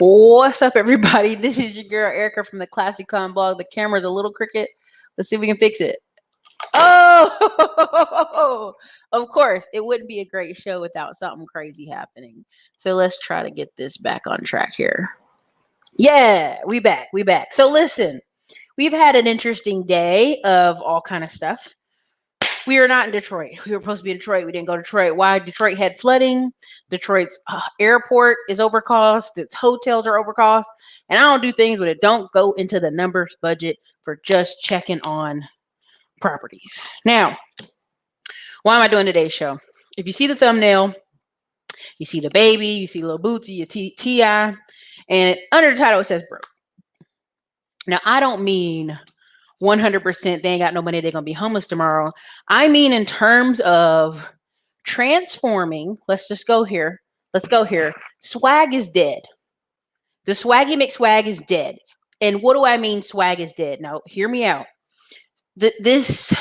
What's up, everybody? This is your girl Ericka from the Classy Clown blog. The camera's a little crooked. Let's see if we can fix it. Oh, of course, it wouldn't be a great show without something crazy happening. So let's try to get this back on track here. Yeah, we back. So listen, we've had an interesting day of all kind of stuff. We are not in Detroit. We were supposed to be in Detroit. We didn't go to Detroit. Why? Detroit had flooding. Detroit's airport is overcost. Its hotels are overcost. And I don't do things when it don't go into the numbers budget for just checking on properties. Now, why am I doing today's show? If you see the thumbnail, you see the baby, you see Lil Bootsy, you see T.I., and under the title it says broke. Now, I don't mean 100% they ain't got no money, they're going to be homeless tomorrow. I mean in terms of transforming, let's go here. Swag is dead. The Swaggy McSwag is dead. And what do I mean swag is dead? Now, hear me out. This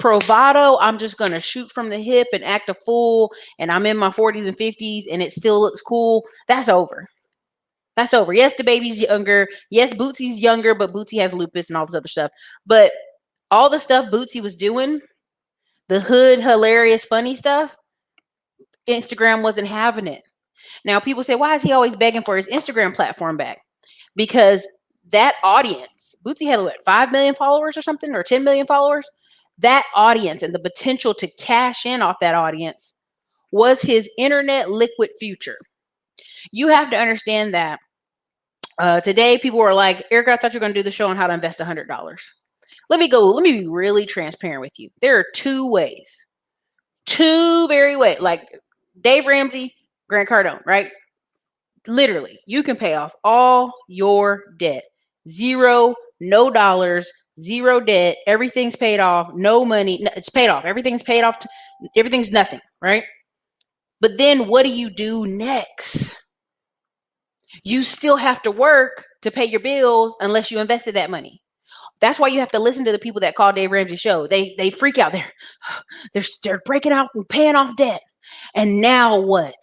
bravado, I'm just going to shoot from the hip and act a fool, and I'm in my 40s and 50s and it still looks cool. That's over. Yes, the baby's younger. Yes, Bootsy's younger, but Bootsy has lupus and all this other stuff. But all the stuff Bootsy was doing, the hood, hilarious, funny stuff, Instagram wasn't having it. Now, people say, why is he always begging for his Instagram platform back? Because that audience, Bootsy had, 5 million followers or something, or 10 million followers? That audience and the potential to cash in off that audience was his internet liquid future. You have to understand that today people were like, Ericka, I thought you were going to do the show on how to invest $100. Let me be really transparent with you. There are two very ways, like Dave Ramsey, Grant Cardone, right? Literally, you can pay off all your debt. Zero, no dollars, zero debt. Everything's paid off. No money. It's paid off. Everything's paid off. Everything's nothing, right? But then what do you do next? You still have to work to pay your bills unless you invested that money. That's why you have to listen to the people that call Dave Ramsey's show. They freak out. They're breaking out and paying off debt. And now what?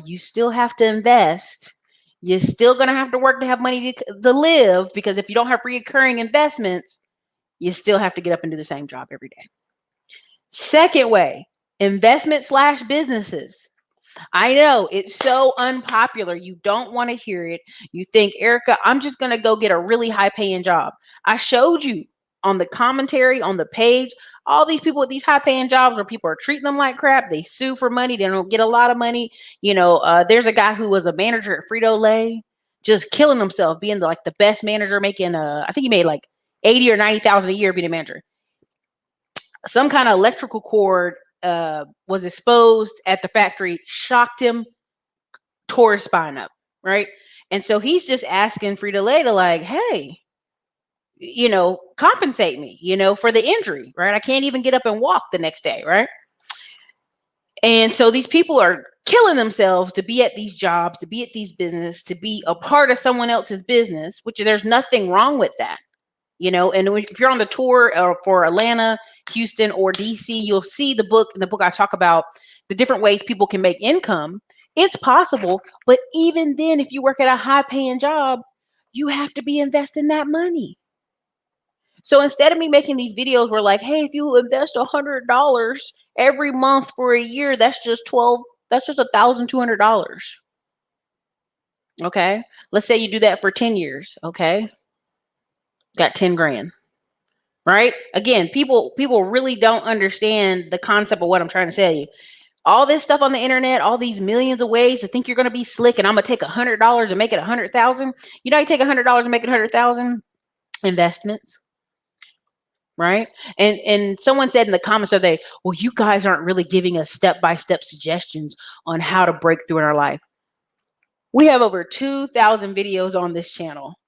You still have to invest. You're still going to have to work to have money to live, because if you don't have recurring investments, you still have to get up and do the same job every day. Second way, investment/businesses. I know it's so unpopular. You don't want to hear it. You think, Ericka, I'm just going to go get a really high paying job. I showed you on the commentary, on the page, all these people with these high paying jobs where people are treating them like crap. They sue for money. They don't get a lot of money. There's a guy who was a manager at Frito-Lay, just killing himself, being the best manager, making, I think he made like 80 or 90,000 a year being a manager. Some kind of electrical cord was exposed at the factory, shocked him, tore his spine up, right? And so he's just asking Frito-Lay to hey, compensate me, for the injury, right? I can't even get up and walk the next day, right? And so these people are killing themselves to be at these jobs, to be at these businesses, to be a part of someone else's business, which there's nothing wrong with that, and if you're on the tour for Atlanta, Houston, or DC, you'll see in the book I talk about the different ways people can make income. It's possible, but even then, if you work at a high paying job, you have to be investing that money. So instead of me making these videos where hey, if you invest $100 every month for a year, that's just $1,200. Okay. Let's say you do that for 10 years. Okay. Got 10 grand. Right? Again, people really don't understand the concept of what I'm trying to tell you. All this stuff on the internet, all these millions of ways to think you're going to be slick, and I'm going to take $100 and make it 100,000. You take $100 and make it 100,000? Investments. Right? And someone said in the comments today, well, you guys aren't really giving us step-by-step suggestions on how to break through in our life. We have over 2,000 videos on this channel.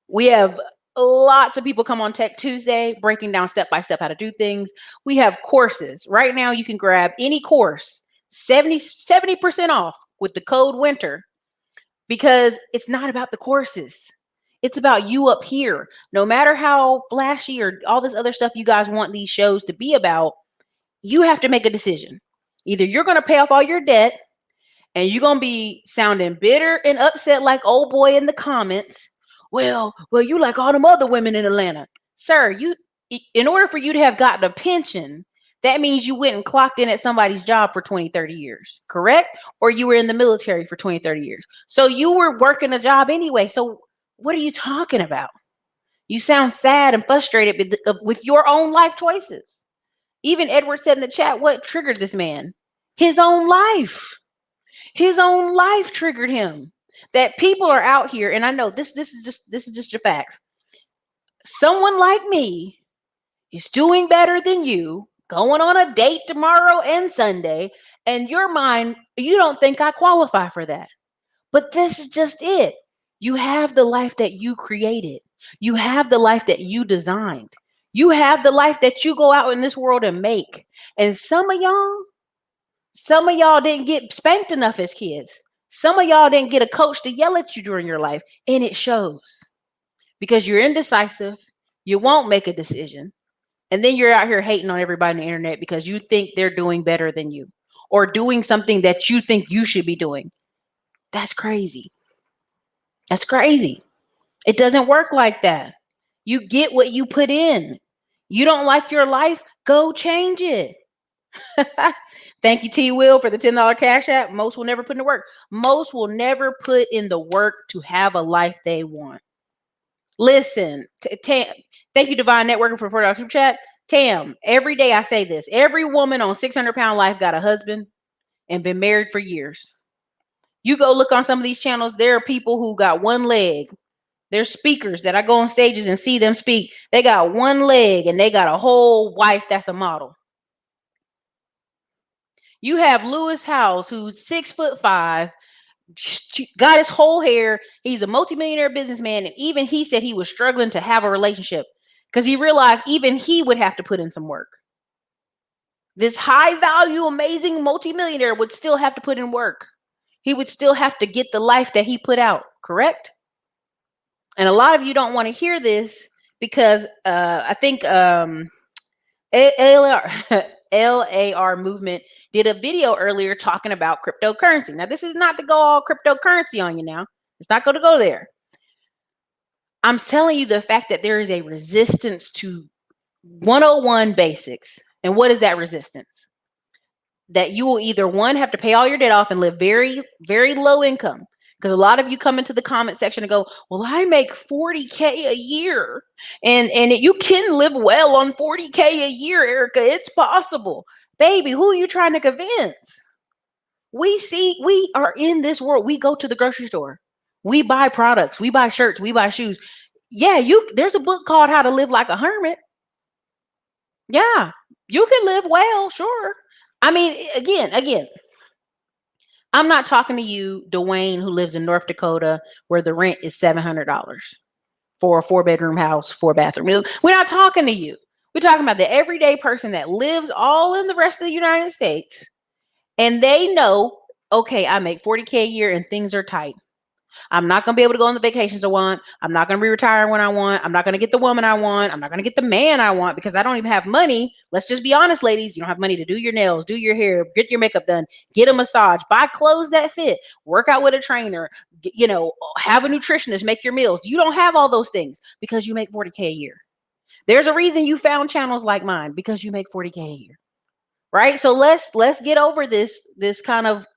We have lots of people come on Tech Tuesday breaking down step-by-step how to do things. We have courses. Right now, you can grab any course, 70% off with the code WINTER, because it's not about the courses. It's about you up here. No matter how flashy or all this other stuff you guys want these shows to be about, you have to make a decision. Either you're going to pay off all your debt and you're gonna be sounding bitter and upset like old boy in the comments. Well, you like all them other women in Atlanta. Sir, in order for you to have gotten a pension, that means you went and clocked in at somebody's job for 20, 30 years, correct? Or you were in the military for 20, 30 years. So you were working a job anyway. So what are you talking about? You sound sad and frustrated with your own life choices. Even Edward said in the chat, what triggered this man? His own life. His own life triggered him. That people are out here, and I know this is just your facts. Someone like me is doing better than you, going on a date tomorrow and Sunday, and your mind, you don't think I qualify for that. But this is just it. You have the life that you created. You have the life that you designed. You have the life that you go out in this world and make. And some of y'all didn't get spanked enough as kids. Some of y'all didn't get a coach to yell at you during your life, and it shows because you're indecisive. You won't make a decision. And then you're out here hating on everybody on the internet because you think they're doing better than you or doing something that you think you should be doing. That's crazy. That's crazy. It doesn't work like that. You get what you put in. You don't like your life? Go change it. Thank you, T. Will, for the $10 cash app. Most will never put in the work. Most will never put in the work to have a life they want. Listen, thank you, Divine Networking, for $4 super chat. Tam, every day I say this. Every woman on 600-pound life got a husband and been married for years. You go look on some of these channels. There are people who got one leg. There's speakers that I go on stages and see them speak. They got one leg and they got a whole wife that's a model. You have Lewis House, who's 6'5", got his whole hair. He's a multimillionaire businessman. And even he said he was struggling to have a relationship because he realized even he would have to put in some work. This high value, amazing multimillionaire would still have to put in work. He would still have to get the life that he put out, correct? And a lot of you don't want to hear this because I think LAR movement did a video earlier talking about cryptocurrency. Now, this is not to go all cryptocurrency on you now. It's not going to go there. I'm telling you the fact that there is a resistance to 101 basics. And what is that resistance? That you will either, one, have to pay all your debt off and live very, very low income. Because a lot of you come into the comment section and go, well, I make $40K a year. And you can live well on $40K a year, Ericka. It's possible. Baby, who are you trying to convince? We are in this world. We go to the grocery store. We buy products. We buy shirts. We buy shoes. Yeah, there's a book called How to Live Like a Hermit. Yeah, you can live well, sure. I mean, again, I'm not talking to you, Dwayne, who lives in North Dakota, where the rent is $700 for a 4-bedroom house, 4-bathroom. We're not talking to you. We're talking about the everyday person that lives all in the rest of the United States, and they know, okay, I make $40K a year and things are tight. I'm not going to be able to go on the vacations I want. I'm not going to be retired when I want. I'm not going to get the woman I want. I'm not going to get the man I want because I don't even have money. Let's just be honest, ladies. You don't have money to do your nails, do your hair, get your makeup done, get a massage, buy clothes that fit, work out with a trainer, have a nutritionist, make your meals. You don't have all those things because you make $40K a year. There's a reason you found channels like mine, because you make $40K a year, right? So let's get over this kind of,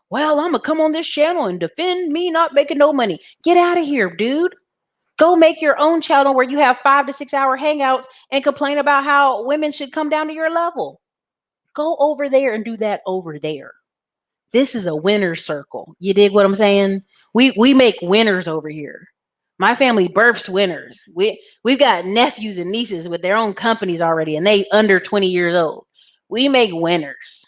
well, I'm going to come on this channel and defend me not making no money. Get out of here, dude. Go make your own channel where you have 5 to 6 hour hangouts and complain about how women should come down to your level. Go over there and do that over there. This is a winner's circle. You dig what I'm saying? We make winners over here. My family births winners. We've got nephews and nieces with their own companies already, and they under 20 years old. We make winners.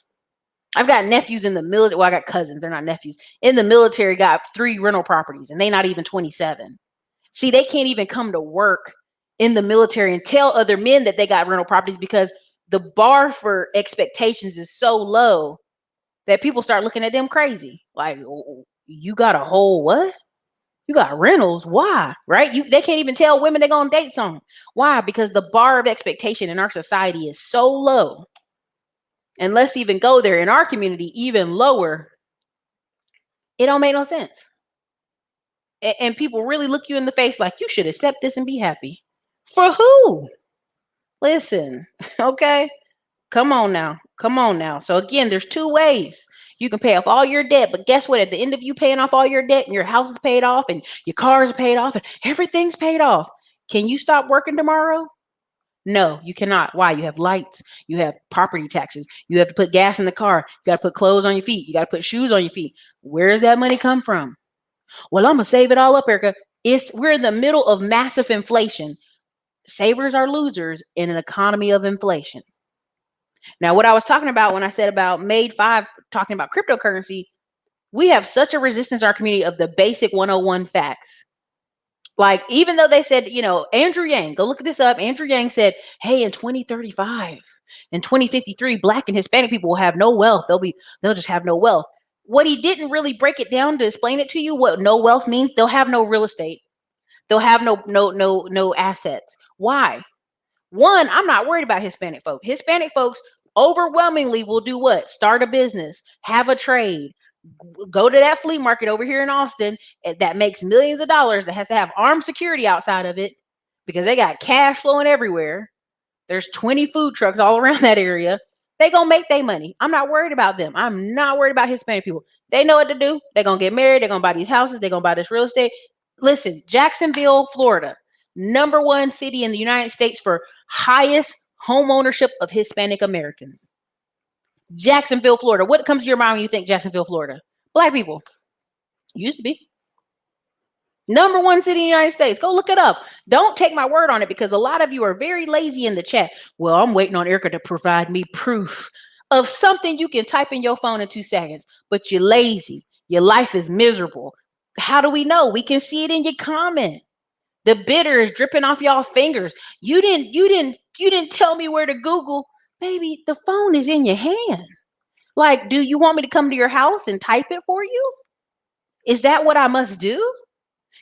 I've got nephews in the military. Well, I got cousins. They're not nephews. In the military, got 3 rental properties, and they not even 27. See, they can't even come to work in the military and tell other men that they got rental properties because the bar for expectations is so low that people start looking at them crazy. Like, you got a whole what? You got rentals? Why? Right? They can't even tell women they're going to date some. Why? Because the bar of expectation in our society is so low. And let's even go there in our community, even lower It don't make no sense. And people really look you in the face like you should accept this and be happy. For who? Listen, okay? Come on now. Come on now. So again, there's two ways. You can pay off all your debt, but guess what? At the end of you paying off all your debt and your house is paid off and your car is paid off and everything's paid off, can you stop working tomorrow? No, you cannot. Why? You have lights, you have property taxes, you have to put gas in the car, you got to put clothes on your feet, you got to put shoes on your feet. Where does that money come from? Well, I'm gonna save it all up, Ericka. We're in the middle of massive inflation. Savers are losers in an economy of inflation. Now, what I was talking about when I said about Made 5, talking about cryptocurrency, we have such a resistance in our community of the basic 101 facts. Like, even though they said, Andrew Yang, go look this up. Andrew Yang said, hey, in 2035, in 2053, Black and Hispanic people will have no wealth. They'll just have no wealth. What he didn't really break it down to explain it to you, what no wealth means, they'll have no real estate. They'll have no assets. Why? One, I'm not worried about Hispanic folks. Hispanic folks overwhelmingly will do what? Start a business, have a trade, go to that flea market over here in Austin that makes millions of dollars, that has to have armed security outside of it because they got cash flowing everywhere. There's 20 food trucks all around that area. They gonna make their money. I'm not worried about them. I'm not worried about Hispanic people. They know what to do. They're gonna get married. They're gonna buy these houses. They're gonna buy this real estate. Listen, Jacksonville, Florida, #1 city in the United States for highest home ownership of Hispanic Americans. Jacksonville, Florida. What comes to your mind when you think Jacksonville, Florida? Black people. Used to be. #1 city in the United States. Go look it up. Don't take my word on it because a lot of you are very lazy in the chat. Well, I'm waiting on Ericka to provide me proof of something you can type in your phone in 2 seconds, but you're lazy. Your life is miserable. How do we know? We can see it in your comment. The bitter is dripping off y'all fingers. You didn't tell me where to Google. Baby, the phone is in your hand. Like, do you want me to come to your house and type it for you? Is that what I must do?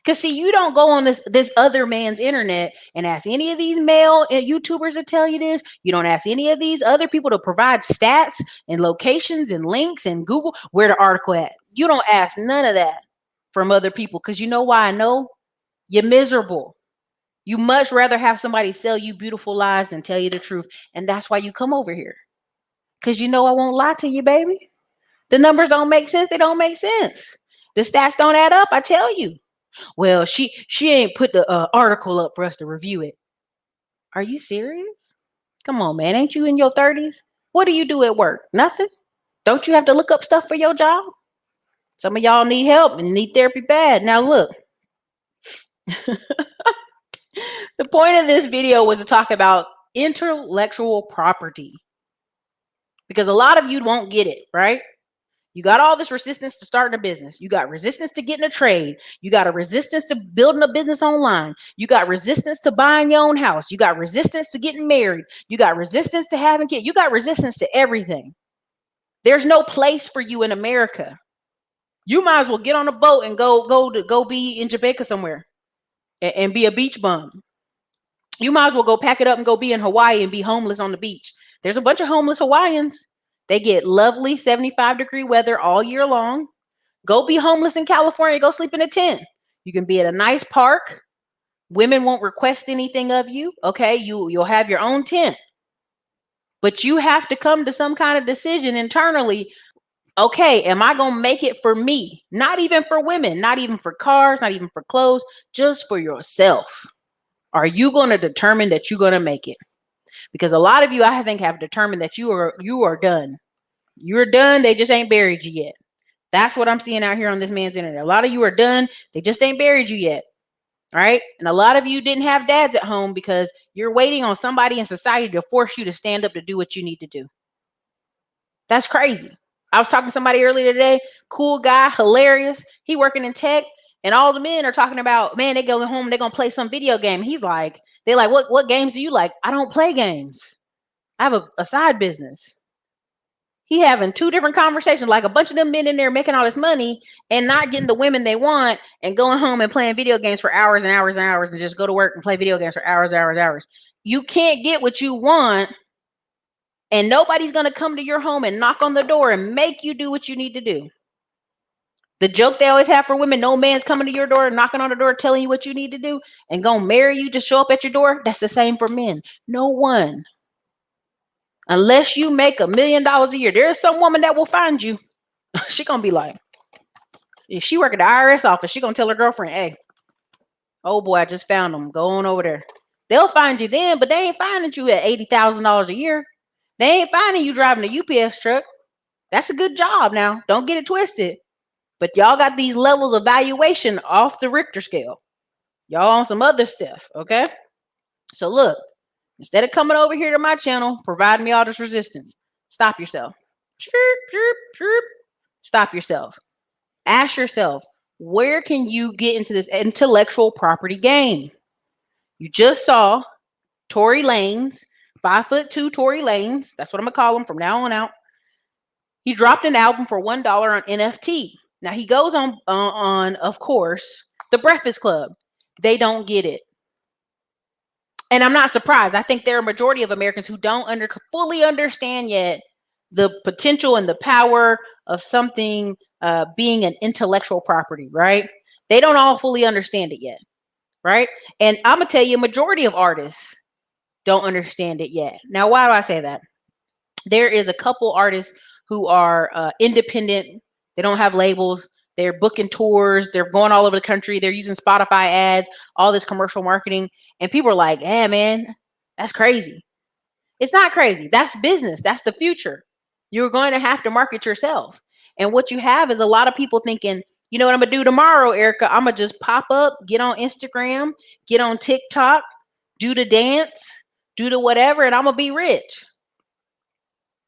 Because see, you don't go on this other man's internet and ask any of these male YouTubers to tell you this. You don't ask any of these other people to provide stats and locations and links and Google where the article at. You don't ask none of that from other people because you know why I know? You're miserable. You much rather have somebody sell you beautiful lies than tell you the truth. And that's why you come over here. Because you know I won't lie to you, baby. The numbers don't make sense. They don't make sense. The stats don't add up. I tell you. Well, she ain't put the article up for us to review it. Are you serious? Come on, man. Ain't you in your 30s? What do you do at work? Nothing? Don't you have to look up stuff for your job? Some of y'all need help and need therapy bad. Now look. The point of this video was to talk about intellectual property. Because a lot of you won't get it, right? You got all this resistance to starting a business. You got resistance to getting a trade. You got a resistance to building a business online. You got resistance to buying your own house. You got resistance to getting married. You got resistance to having kids. You got resistance to everything. There's no place for you in America. You might as well get on a boat and go be in Jamaica somewhere and be a beach bum. You might as well go pack it up and go be in Hawaii and be homeless on the beach. There's a bunch of homeless Hawaiians. They get lovely 75-degree weather all year long. Go be homeless in California. Go sleep in a tent. You can be at a nice park. Women won't request anything of you. Okay, you'll have your own tent. But you have to come to some kind of decision internally. Okay, am I going to make it for me? Not even for women, not even for cars, not even for clothes, just for yourself. Are you going to determine that you're going to make it? Because a lot of you, I think, have determined that you are done. You're done. They just ain't buried you yet. That's what I'm seeing out here on this man's internet. A lot of you are done. They just ain't buried you yet. Right? And a lot of you didn't have dads at home because you're waiting on somebody in society to force you to stand up to do what you need to do. That's crazy. I was talking to somebody earlier today, cool guy, hilarious. He working in tech, and all the men are talking about, man, they go home, they're going to play some video game. He's like, they're like, what games do you like? I don't play games. I have a side business. He having 2 different conversations, like a bunch of them men in there making all this money and not getting the women they want and going home and playing video games for hours and hours and hours and just go to work and play video games for hours, hours, hours. You can't get what you want, and nobody's going to come to your home and knock on the door and make you do what you need to do. The joke they always have for women, no man's coming to your door, knocking on the door, telling you what you need to do, and gonna marry you, just show up at your door. That's the same for men. No one. Unless you make $1 million a year, there's some woman that will find you. She gonna be like, if she work at the IRS office, she gonna tell her girlfriend, hey, oh boy, I just found them. Go on over there. They'll find you then, but they ain't finding you at $80,000 a year. They ain't finding you driving a UPS truck. That's a good job now. Don't get it twisted. But y'all got these levels of valuation off the Richter scale. Y'all on some other stuff, okay? So look, instead of coming over here to my channel, providing me all this resistance, stop yourself. Chirp, chirp, chirp. Stop yourself. Ask yourself, where can you get into this intellectual property game? You just saw Tory Lanez, 5'2" Tory Lanez. That's what I'm gonna call him from now on out. He dropped an album for $1 on NFT. Now he goes on, of course, The Breakfast Club. They don't get it. And I'm not surprised. I think there are a majority of Americans who don't fully understand yet the potential and the power of something being an intellectual property, right? They don't all fully understand it yet, right? And I'm going to tell you, a majority of artists don't understand it yet. Now, why do I say that? There is a couple artists who are independent. They don't have labels. They're booking tours. They're going all over the country. They're using Spotify ads, all this commercial marketing. And people are like, "Yeah, man, that's crazy." It's not crazy. That's business. That's the future. You're going to have to market yourself. And what you have is a lot of people thinking, you know what I'm going to do tomorrow, Ericka? I'm going to just pop up, get on Instagram, get on TikTok, do the dance, do the whatever, and I'm going to be rich.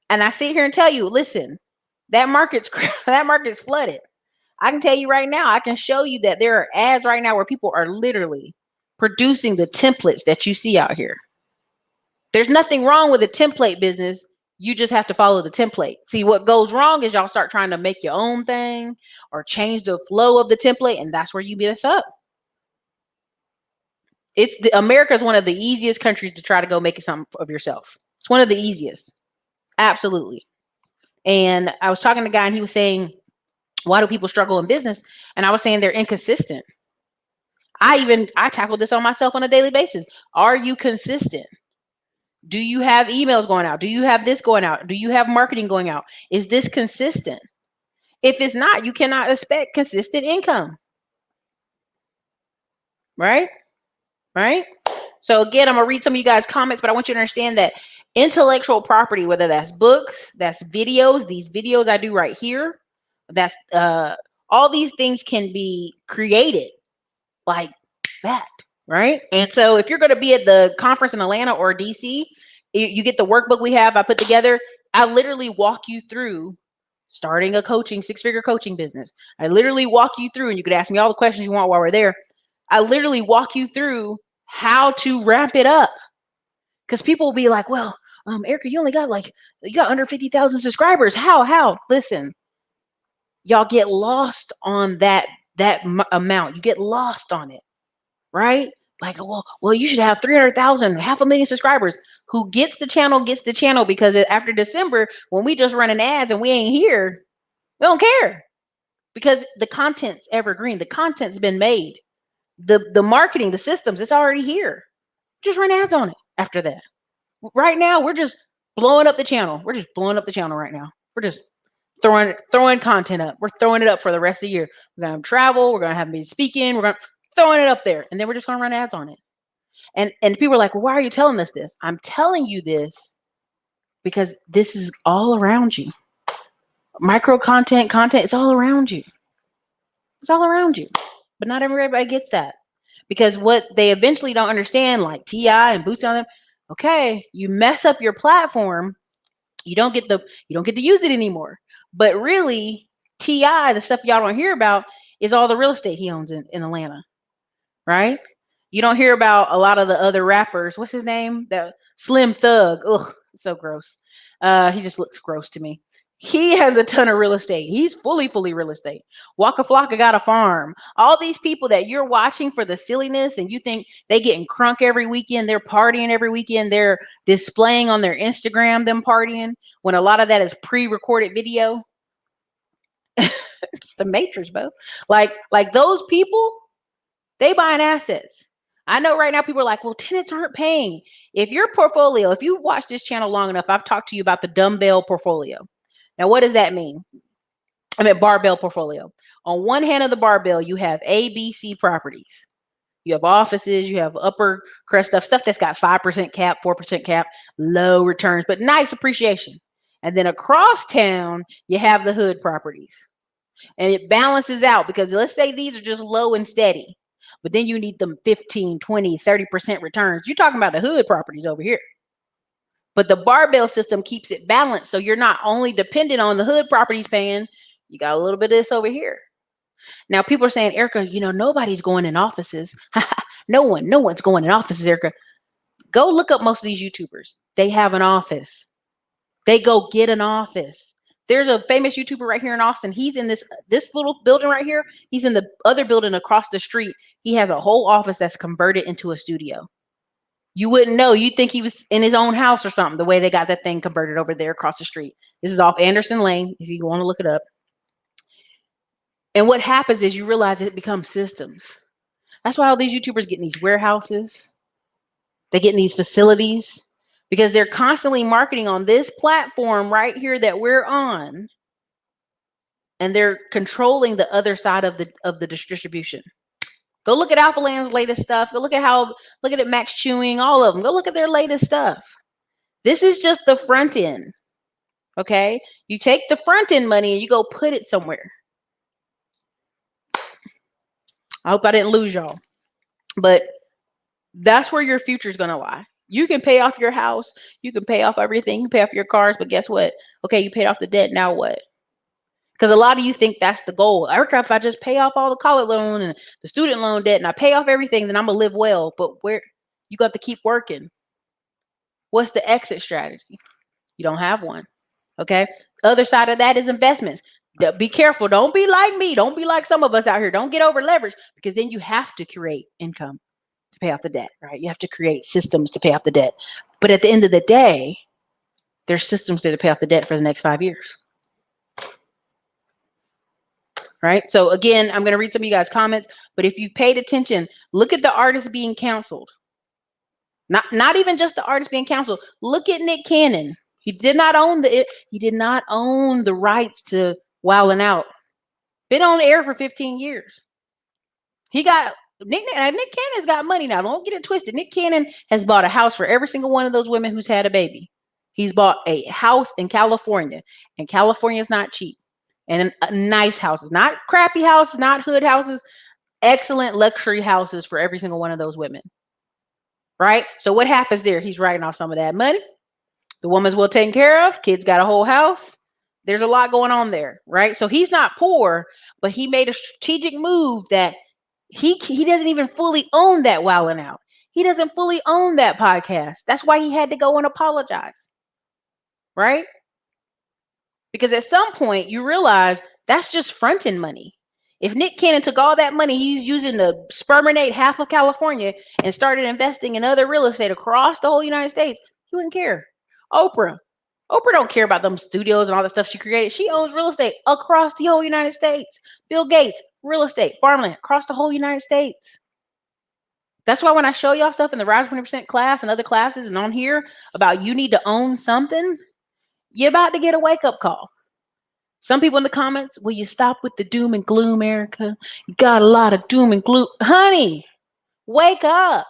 And I sit here and tell you, listen, that market's flooded. I can tell you right now, I can show you that there are ads right now where people are literally producing the templates that you see out here. There's nothing wrong with a template business. You just have to follow the template. See, what goes wrong is y'all start trying to make your own thing or change the flow of the template, and that's where you mess up. America is one of the easiest countries to try to go make it something of yourself. It's one of the easiest. Absolutely. And I was talking to a guy and he was saying, why do people struggle in business? And I was saying they're inconsistent. I tackle this on myself on a daily basis. Are you consistent? Do you have emails going out? Do you have this going out? Do you have marketing going out? Is this consistent? If it's not, you cannot expect consistent income. Right? Right? So again, I'm going to read some of you guys' comments, but I want you to understand that intellectual property, whether that's books, that's videos, these videos I do right here, that's all these things can be created like that, right? And so if you're going to be at the conference in Atlanta or DC, you get the workbook we have I put together. I literally walk you through starting a six-figure coaching business. I literally walk you through, and you could ask me all the questions you want while we're there. I literally walk you through how to ramp it up. Because people will be like, well, Ericka, you got under 50,000 subscribers. How? Listen, y'all get lost on that amount. You get lost on it, right? Like, well, you should have 300,000, 500,000 subscribers. Who gets the channel because after December, when we just running ads and we ain't here, we don't care because the content's evergreen. The content's been made. The marketing, the systems, it's already here. Just run ads on it after that. Right now, we're just blowing up the channel. We're just blowing up the channel right now. We're just throwing content up. We're throwing it up for the rest of the year. We're going to travel. We're going to have me speaking. We're going to throwing it up there. And then we're just going to run ads on it. And people are like, well, why are you telling us this? I'm telling you this because this is all around you. Micro content, it's all around you. It's all around you. But not everybody gets that. Because what they eventually don't understand, like T.I. and Boots on them, okay, you mess up your platform, you don't get to use it anymore. But really, T.I., the stuff y'all don't hear about, is all the real estate he owns in Atlanta, right? You don't hear about a lot of the other rappers. What's his name? That Slim Thug. Ugh, so gross. He just looks gross to me. He has a ton of real estate. He's fully real estate. Waka Flocka got a farm. All these people that you're watching for the silliness and you think they getting crunk every weekend, they're partying every weekend, they're displaying on their Instagram them partying when a lot of that is pre-recorded video. It's the matrix, bro. Like those people, they buying assets. I know right now people are like, well, tenants aren't paying. If your portfolio, if you've watched this channel long enough, I've talked to you about the dumbbell portfolio. Now, what does that mean? I mean, barbell portfolio. On one hand of the barbell, you have A, B, C properties. You have offices, you have upper crust stuff that's got 5% cap, 4% cap, low returns, but nice appreciation. And then across town, you have the hood properties. And it balances out because let's say these are just low and steady, but then you need them 15, 20, 30% returns. You're talking about the hood properties over here. But the barbell system keeps it balanced. So you're not only dependent on the hood properties paying, you got a little bit of this over here. Now people are saying, Ericka, nobody's going in offices. no one's going in offices, Ericka. Go look up most of these YouTubers. They have an office. They go get an office. There's a famous YouTuber right here in Austin. He's in this little building right here. He's in the other building across the street. He has a whole office that's converted into a studio. You wouldn't know. You'd think he was in his own house or something, the way they got that thing converted over there across the street. This is off Anderson Lane, if you want to look it up. And what happens is you realize it becomes systems. That's why all these YouTubers get in these warehouses. They get in these facilities because they're constantly marketing on this platform right here that we're on. And they're controlling the other side of the distribution. Go look at Alpha Land's latest stuff. Look at Max Chewing, all of them. Go look at their latest stuff. This is just the front end. Okay? You take the front end money and you go put it somewhere. I hope I didn't lose y'all. But that's where your future is going to lie. You can pay off your house. You can pay off everything. You pay off your cars. But guess what? Okay, you paid off the debt. Now what? Because a lot of you think that's the goal. Ericka, if I just pay off all the college loan and the student loan debt and I pay off everything, then I'm going to live well. But where you got to keep working. What's the exit strategy? You don't have one. Okay. Other side of that is investments. Be careful. Don't be like me. Don't be like some of us out here. Don't get over leveraged because then you have to create income to pay off the debt, right? You have to create systems to pay off the debt. But at the end of the day, there's systems there to pay off the debt for the next 5 years. Right? So again, I'm going to read some of you guys' comments, but if you've paid attention, look at the artists being canceled. Not even just the artists being canceled. Look at Nick Cannon. He did not own the rights to Wildin' Out. Been on the air for 15 years. Nick Cannon's got money now. Don't get it twisted. Nick Cannon has bought a house for every single one of those women who's had a baby. He's bought a house in California, and California is not cheap. And nice houses, not crappy houses, not hood houses, excellent luxury houses for every single one of those women. Right? So what happens there? He's writing off some of that money. The woman's well taken care of. Kids got a whole house. There's a lot going on there, right? So he's not poor, but he made a strategic move that he doesn't even fully own that Wildin' Out. He doesn't fully own that podcast. That's why he had to go and apologize, right? Because at some point you realize that's just front-end money. If Nick Cannon took all that money he's using to sperminate half of California and started investing in other real estate across the whole United States, he wouldn't care. Oprah don't care about them studios and all the stuff she created. She owns real estate across the whole United States. Bill Gates, real estate, farmland across the whole United States. That's why when I show y'all stuff in the Rise 20% class and other classes and on here about you need to own something, you're about to get a wake-up call. Some people in the comments, will you stop with the doom and gloom, Ericka? You got a lot of doom and gloom. Honey, wake up.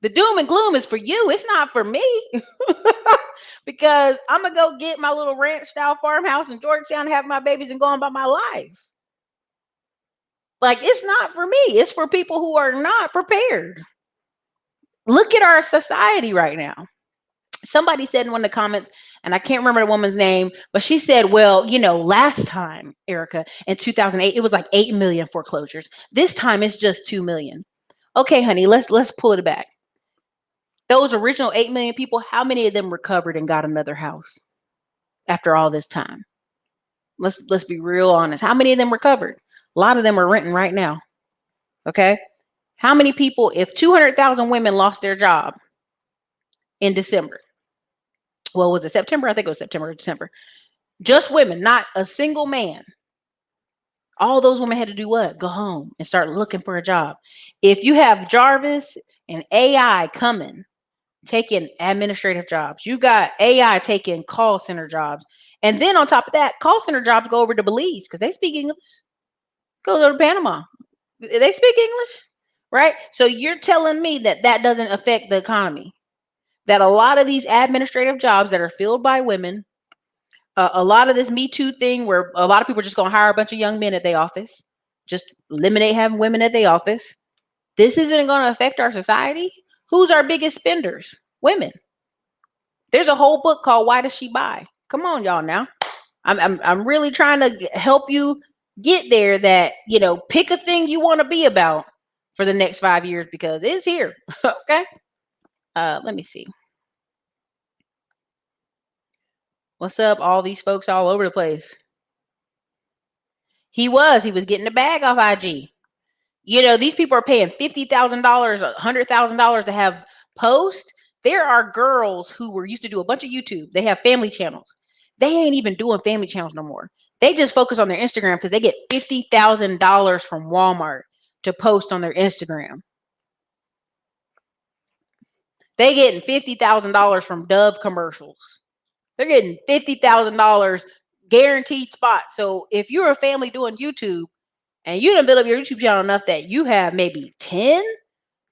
The doom and gloom is for you. It's not for me. Because I'm going to go get my little ranch-style farmhouse in Georgetown and have my babies and go on about my life. Like, it's not for me. It's for people who are not prepared. Look at our society right now. Somebody said in one of the comments, and I can't remember the woman's name, but she said, well, last time, Ericka, in 2008, it was like 8 million foreclosures. This time it's just 2 million. Okay, honey, let's pull it back. Those original 8 million people, how many of them recovered and got another house after all this time? Let's be real honest. How many of them recovered? A lot of them are renting right now. Okay? How many people, if 200,000 women lost their job in December, well, was it September? I think it was September or December. Just women, not a single man. All those women had to do what? Go home and start looking for a job. If you have Jarvis and AI coming, taking administrative jobs, you got AI taking call center jobs. And then on top of that, call center jobs go over to Belize because they speak English. Go over to Panama. They speak English, right? So you're telling me that that doesn't affect the economy? That a lot of these administrative jobs that are filled by women, a lot of this Me Too thing where a lot of people are just going to hire a bunch of young men at their office, just eliminate having women at their office. This isn't going to affect our society. Who's our biggest spenders? Women. There's a whole book called Why Does She Buy? Come on, y'all now. I'm really trying to help you get there, that, you know, pick a thing you want to be about for the next 5 years because it's here. Okay. Let me see. What's up? All these folks all over the place. He was getting the bag off IG. You know, these people are paying $50,000, $100,000 to have posts. There are girls who were used to do a bunch of YouTube. They have family channels. They ain't even doing family channels no more. They just focus on their Instagram because they get $50,000 from Walmart to post on their Instagram. They getting $50,000 from Dove commercials. They're getting $50,000 guaranteed spot. So if you're a family doing YouTube and you done build up your YouTube channel enough that you have maybe 10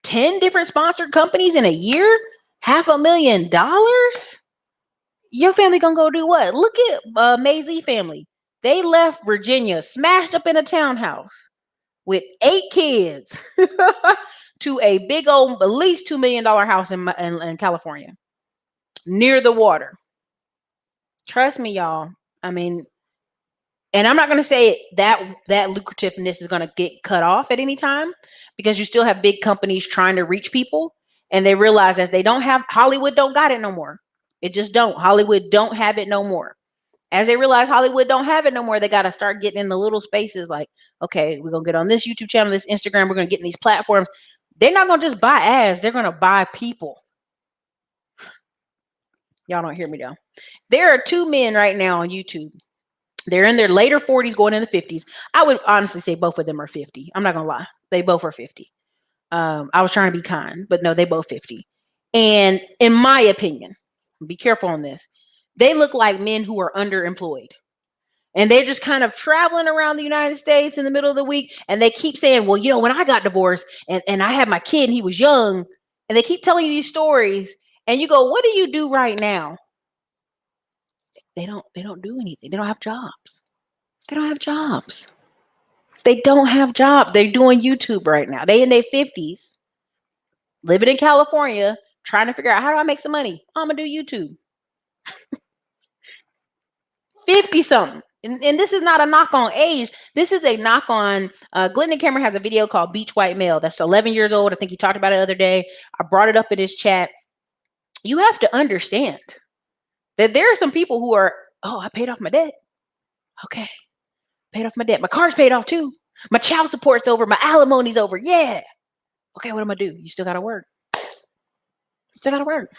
different sponsored companies in a year, $500,000, your family gonna go do what? Look at Maisie family. They left Virginia, smashed up in a townhouse with 8 kids to a big old, at least $2 million house in California near the water. Trust me, y'all. I mean, and I'm not going to say that lucrativeness is going to get cut off at any time, because you still have big companies trying to reach people, and they realize that they don't have, Hollywood don't got it no more. It just don't. Hollywood don't have it no more. As they realize Hollywood don't have it no more, they got to start getting in the little spaces like, okay, we're going to get on this YouTube channel, this Instagram, we're going to get in these platforms. They're not going to just buy ads. They're going to buy people. Y'all don't hear me though. There are 2 men right now on YouTube. They're in their later 40s, going into 50s. I would honestly say both of them are 50. I'm not going to lie. They both are 50. I was trying to be kind, but no, they both 50. And in my opinion, be careful on this, they look like men who are underemployed. And they're just kind of traveling around the United States in the middle of the week. And they keep saying, well, you know, when I got divorced and I had my kid and he was young, and they keep telling you these stories. And you go, what do you do right now? They don't do anything. They don't have jobs. They don't have jobs. They don't have jobs. They're doing YouTube right now. They in their 50s, living in California, trying to figure out, how do I make some money? I'm going to do YouTube. 50 something. And this is not a knock on age. This is a knock on, Glendon Cameron has a video called Beach White Male that's 11 years old. I think he talked about it the other day. I brought it up in his chat. You have to understand that there are some people who are, oh, I paid off my debt. Okay. Paid off my debt. My car's paid off too. My child support's over. My alimony's over. Yeah. Okay, what am I do? You still got to work. You still got to work.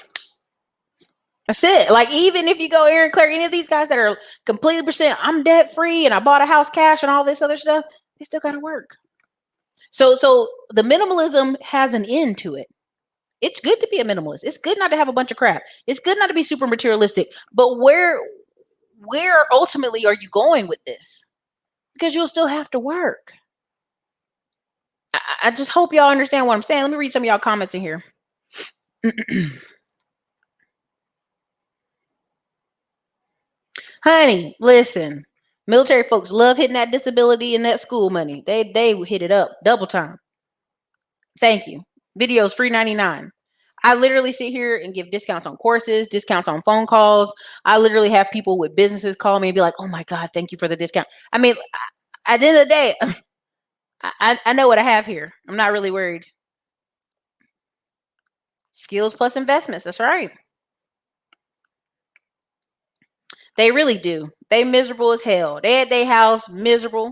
That's it. Like, even if you go Aaron Claire, any of these guys that are completely percent, I'm debt free and I bought a house cash and all this other stuff, they still got to work. So the minimalism has an end to it. It's good to be a minimalist. It's good not to have a bunch of crap. It's good not to be super materialistic. But where ultimately are you going with this? Because you'll still have to work. I just hope y'all understand what I'm saying. Let me read some of y'all comments in here. Honey, listen. Military folks love hitting that disability and that school money. They hit it up double time. Thank you. Videos free 99. I literally sit here and give discounts on courses, discounts on phone calls. I literally have people with businesses call me and be like, oh my God, thank you for the discount. I mean, at the end of the day, I know what I have here. I'm not really worried. Skills plus investments. That's right. They really do. They miserable as hell. They at their house miserable.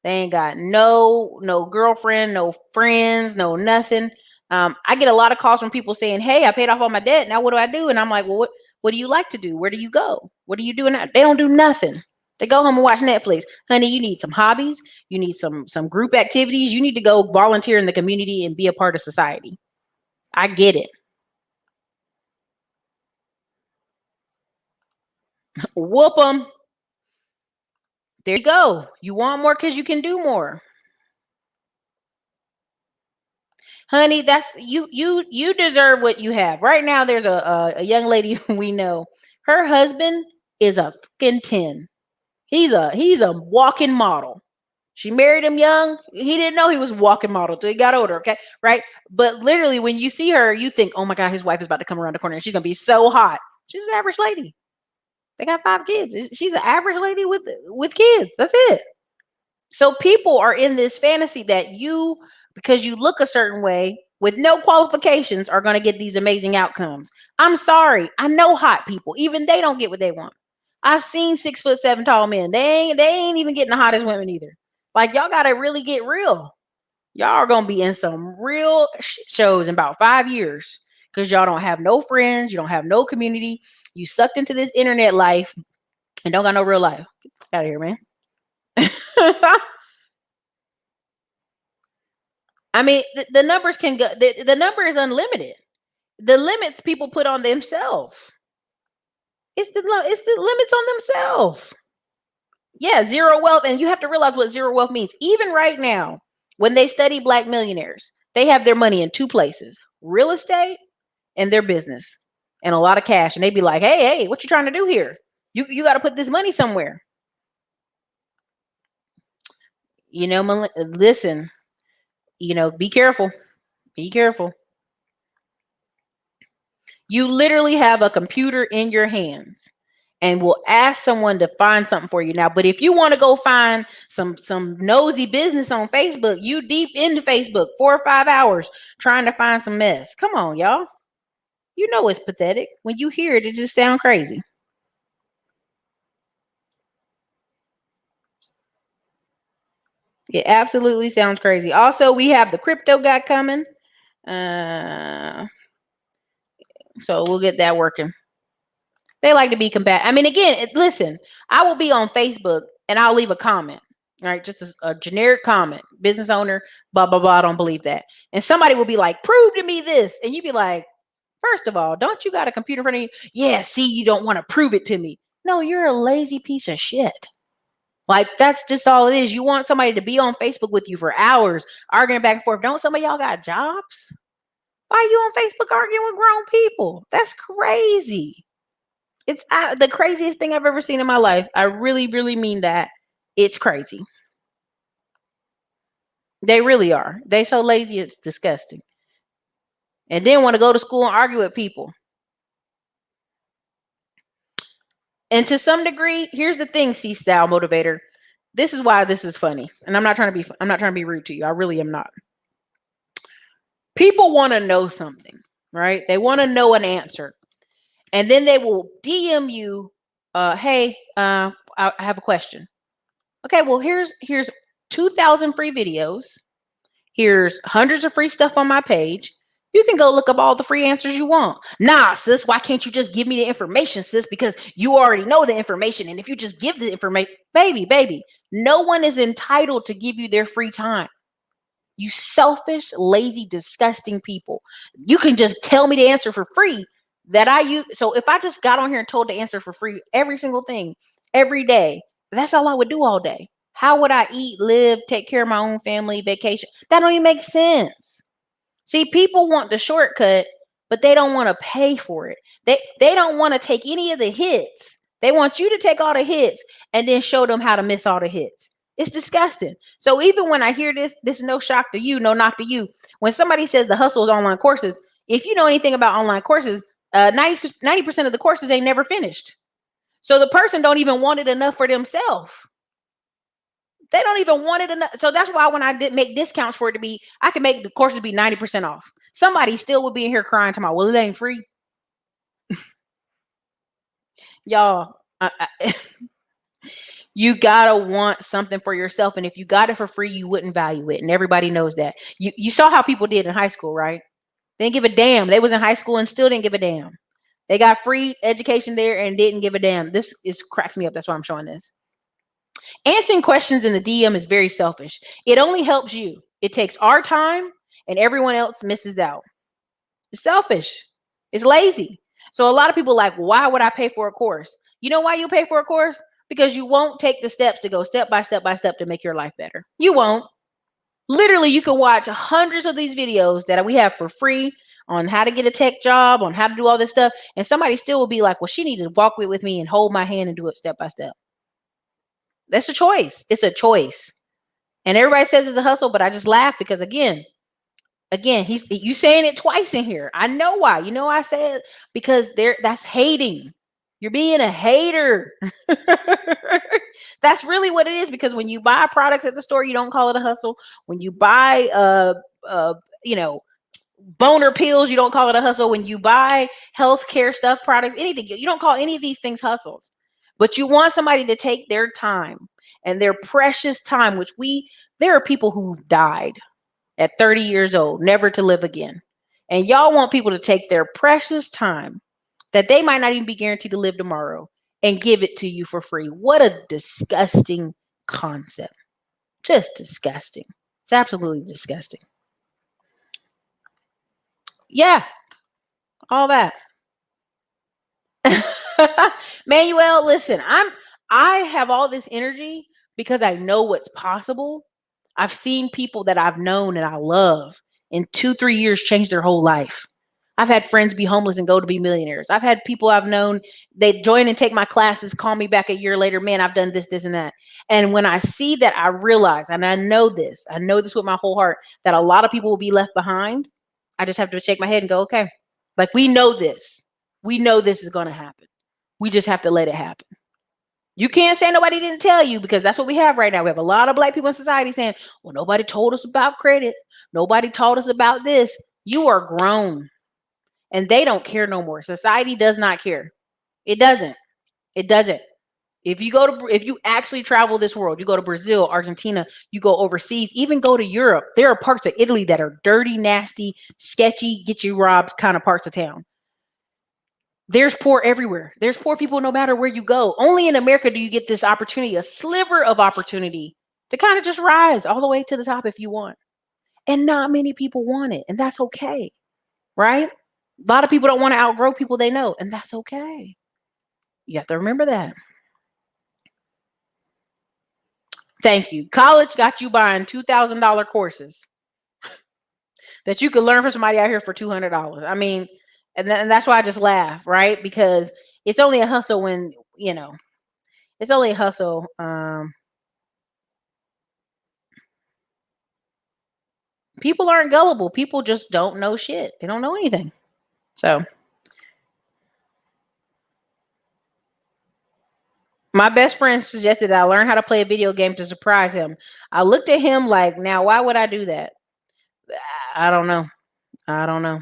They ain't got no girlfriend, no friends, no nothing. I get a lot of calls from people saying, hey, I paid off all my debt. Now what do I do? And I'm like, well, What do you like to do? Where do you go? What are you doing? They don't do nothing. They go home and watch Netflix. Honey, you need some hobbies. You need some group activities. You need to go volunteer in the community and be a part of society. I get it. Whoop them. There you go. You want more because you can do more. Honey, that's you deserve what you have. Right now there's a young lady we know. Her husband is a fucking 10. He's a walking model. She married him young. He didn't know he was a walking model till he got older, okay? Right? But literally when you see her, you think, "Oh my god, his wife is about to come around the corner and she's going to be so hot." She's an average lady. They got 5 kids. She's an average lady with kids. That's it. So people are in this fantasy that you, because you look a certain way with no qualifications, are going to get these amazing outcomes. I'm sorry. I know hot people. Even they don't get what they want. I've seen 6'7" tall men. They ain't even getting the hottest women either. Like, y'all got to really get real. Y'all are going to be in some real shows in about 5 years because y'all don't have no friends. You don't have no community. You sucked into this internet life and don't got no real life. Get out of here, man. I mean, the numbers can go. The number is unlimited. The limits people put on themselves. It's the limits on themselves. Yeah, zero wealth, and you have to realize what zero wealth means. Even right now, when they study Black millionaires, they have their money in 2 places: real estate and their business, and a lot of cash. And they be like, "Hey, what you trying to do here? You got to put this money somewhere." Listen. Be careful. Be careful. You literally have a computer in your hands and will ask someone to find something for you now. But if you want to go find some nosy business on Facebook, you deep into Facebook 4 or 5 hours trying to find some mess. Come on, y'all. You know it's pathetic. When you hear it, it just sounds crazy. It absolutely sounds crazy. Also, we have the crypto guy coming. So we'll get that working. They like to be combative. I mean, again, listen, I will be on Facebook and I'll leave a comment, right? Just a generic comment. Business owner, blah, blah, blah. I don't believe that. And somebody will be like, "Prove to me this." And you be like, "First of all, don't you got a computer in front of you?" "Yeah, see, you don't want to prove it to me." No, you're a lazy piece of shit. Like, that's just all it is. You want somebody to be on Facebook with you for hours, arguing back and forth. Don't some of y'all got jobs? Why are you on Facebook arguing with grown people? That's crazy. It's the craziest thing I've ever seen in my life. I really, really mean that. It's crazy. They really are. They so lazy, it's disgusting. And then want to go to school and argue with people. And to some degree, here's the thing, C-style motivator. This is why this is funny. And I'm not trying to be rude to you. I really am not. People want to know something, right? They want to know an answer. And then they will DM you, "Hey, I have a question." Okay, well, here's 2,000 free videos. Here's hundreds of free stuff on my page. You can go look up all the free answers you want. "Nah, sis, why can't you just give me the information, sis? Because you already know the information. And if you just give the information," baby, no one is entitled to give you their free time. You selfish, lazy, disgusting people. You can just tell me the answer for free that I use. So if I just got on here and told the answer for free, every single thing, every day, that's all I would do all day. How would I eat, live, take care of my own family, vacation? That don't even make sense. See, people want the shortcut, but they don't want to pay for it. They don't want to take any of the hits. They want you to take all the hits and then show them how to miss all the hits. It's disgusting. So even when I hear this is no shock to you, no knock to you. When somebody says the hustle is online courses, if you know anything about online courses, 90% of the courses ain't never finished. So the person don't even want it enough for themselves. They don't even want it enough. So that's why when I did make discounts for it to be, I can make the courses be 90% off. Somebody still would be in here crying to my, "Well, it ain't free." Y'all, you gotta want something for yourself. And if you got it for free, you wouldn't value it. And everybody knows that. You saw how people did in high school, right? They didn't give a damn. They was in high school and still didn't give a damn. They got free education there and didn't give a damn. This is cracks me up. That's why I'm showing this. Answering questions in the DM is very selfish. It only helps you. It takes our time and everyone else misses out. It's selfish. It's lazy. So a lot of people like, why would I pay for a course? You know why you pay for a course? Because you won't take the steps to go step by step by step to make your life better. You won't. Literally, you can watch hundreds of these videos that we have for free on how to get a tech job, on how to do all this stuff. And somebody still will be like, well, she needed to walk with me and hold my hand and do it step by step. That's a choice. It's a choice. And everybody says it's a hustle, but I just laugh because again, you saying it twice in here. I know why. You know I said because that's hating. You're being a hater. That's really what it is. Because when you buy products at the store, you don't call it a hustle. When you buy you know, boner pills, you don't call it a hustle. When you buy healthcare stuff, products, anything, you don't call any of these things hustles. But you want somebody to take their time and their precious time, which there are people who've died at 30 years old, never to live again. And y'all want people to take their precious time that they might not even be guaranteed to live tomorrow and give it to you for free. What a disgusting concept. Just disgusting. It's absolutely disgusting. Yeah, all that. Manuel, listen, I have all this energy because I know what's possible. I've seen people that I've known and I love in 2-3 years change their whole life. I've had friends be homeless and go to be millionaires. I've had people I've known, they join and take my classes, call me back a year later, man, I've done this, this, and that. And when I see that, I realize, and I know this with my whole heart, that a lot of people will be left behind. I just have to shake my head and go, okay, like we know this. We know this is going to happen. We just have to let it happen. You can't say nobody didn't tell you because that's what we have right now. We have a lot of black people in society saying, well, nobody told us about credit. Nobody taught us about this. You are grown and they don't care no more. Society does not care. It doesn't. It doesn't. If you actually travel this world, you go to Brazil, Argentina, you go overseas, even go to Europe, there are parts of Italy that are dirty, nasty, sketchy, get you robbed kind of parts of town. There's poor everywhere. There's poor people no matter where you go. Only in America do you get this opportunity, a sliver of opportunity to kind of just rise all the way to the top if you want. And not many people want it. And that's okay. Right? A lot of people don't want to outgrow people they know. And that's okay. You have to remember that. Thank you. College got you buying $2,000 courses that you could learn from somebody out here for $200. I mean, and that's why I just laugh, right? Because it's only a hustle when, it's only a hustle. People aren't gullible. People just don't know shit. They don't know anything. So my best friend suggested that I learn how to play a video game to surprise him. I looked at him like, now, why would I do that? I don't know. I don't know.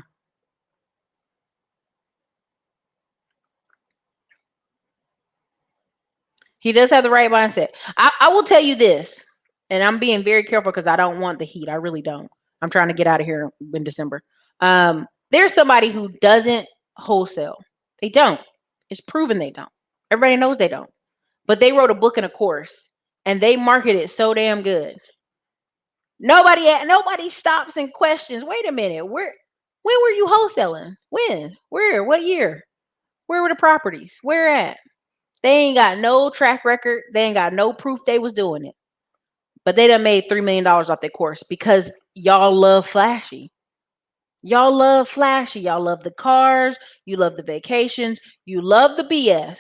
He does have the right mindset. I will tell you this, and I'm being very careful because I don't want the heat. I really don't. I'm trying to get out of here in December. There's somebody who doesn't wholesale. They don't. It's proven they don't. Everybody knows they don't. But they wrote a book and a course, and they market it so damn good. Nobody stops and questions. Wait a minute. When were you wholesaling? When? Where? What year? Where were the properties? Where at? They ain't got no track record. They ain't got no proof they was doing it. But they done made $3 million off their course because y'all love flashy. Y'all love flashy. Y'all love the cars. You love the vacations. You love the BS.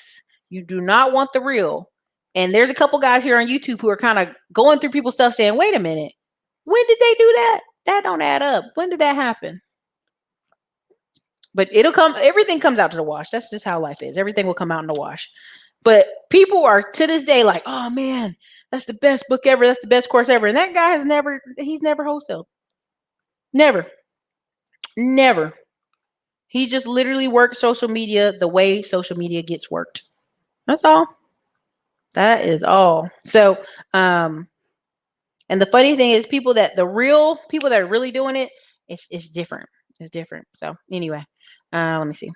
You do not want the real. And there's a couple guys here on YouTube who are kind of going through people's stuff saying, wait a minute. When did they do that? That don't add up. When did that happen? But everything comes out to the wash. That's just how life is. Everything will come out in the wash. But people are to this day like, oh man, that's the best book ever. That's the best course ever. And that guy he's never wholesaled. Never. Never. He just literally worked social media the way social media gets worked. That's all. That is all. So, and the funny thing is the real people that are really doing it, it's different. It's different. So anyway, let me see.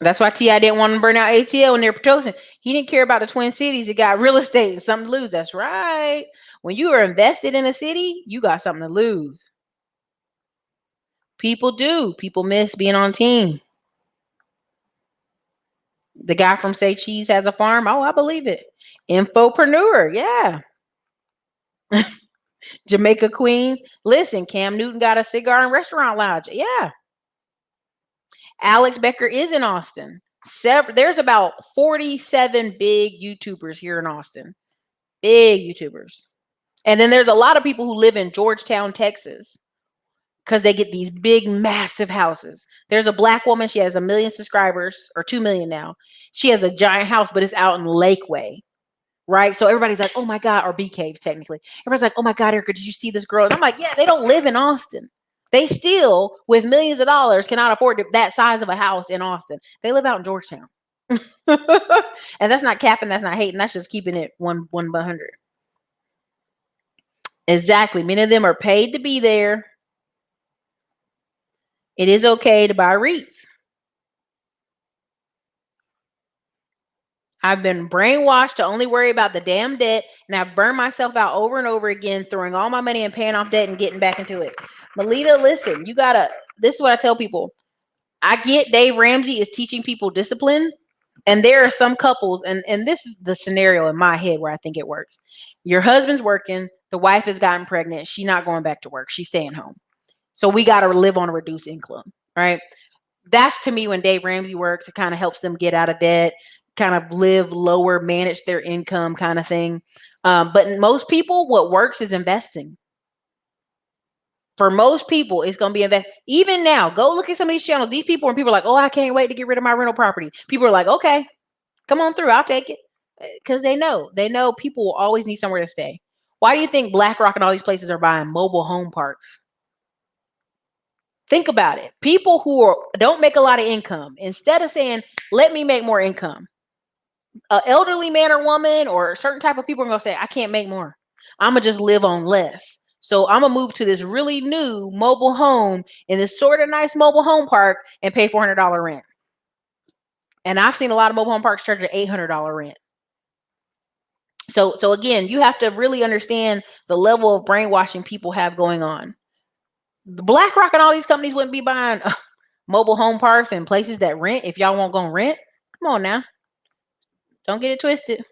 That's why T.I. didn't want to burn out ATL when they're Pitocin. He didn't care about the Twin Cities. He got real estate and something to lose. That's right. When you are invested in a city, you got something to lose. People do. People miss being on a team. The guy from Say Cheese has a farm. Oh, I believe it. Infopreneur. Yeah. Jamaica Queens. Listen, Cam Newton got a cigar and restaurant lounge. Yeah. Alex Becker is in Austin. There's about 47 big YouTubers here in Austin. Big YouTubers. And then there's a lot of people who live in Georgetown, Texas, because they get these big, massive houses. There's a black woman. She has 1 million subscribers, or 2 million now. She has a giant house, but it's out in Lakeway. Right. So everybody's like, oh my God, or B Caves, technically. Everybody's like, oh my God, Ericka, did you see this girl? And I'm like, yeah, they don't live in Austin. They still, with millions of dollars, cannot afford that size of a house in Austin. They live out in Georgetown. And that's not capping, that's not hating, that's just keeping it 100. Exactly. Many of them are paid to be there. It is okay to buy REITs. I've been brainwashed to only worry about the damn debt, and I've burned myself out over and over again, throwing all my money and paying off debt and getting back into it. Melita, listen, this is what I tell people. I get Dave Ramsey is teaching people discipline, and there are some couples, and this is the scenario in my head where I think it works. Your husband's working, the wife has gotten pregnant, she's not going back to work, she's staying home. So we got to live on a reduced income, right? That's to me when Dave Ramsey works, it kind of helps them get out of debt, kind of live lower, manage their income kind of thing. But most people, what works is investing. For most people, it's going to be invest. Even now, go look at some of these channels. These people, and people are like, oh, I can't wait to get rid of my rental property. People are like, okay, come on through. I'll take it. Because they know people will always need somewhere to stay. Why do you think Blackrock and all these places are buying mobile home parks? Think about it. People who don't make a lot of income, instead of saying, let me make more income, an elderly man or woman or a certain type of people are going to say, I can't make more. I'm going to just live on less. So I'm going to move to this really new mobile home in this sort of nice mobile home park and pay $400 rent. And I've seen a lot of mobile home parks charge an $800 rent. So again, you have to really understand the level of brainwashing people have going on. The Blackrock and all these companies wouldn't be buying mobile home parks and places that rent if y'all won't go rent. Come on now. Don't get it twisted.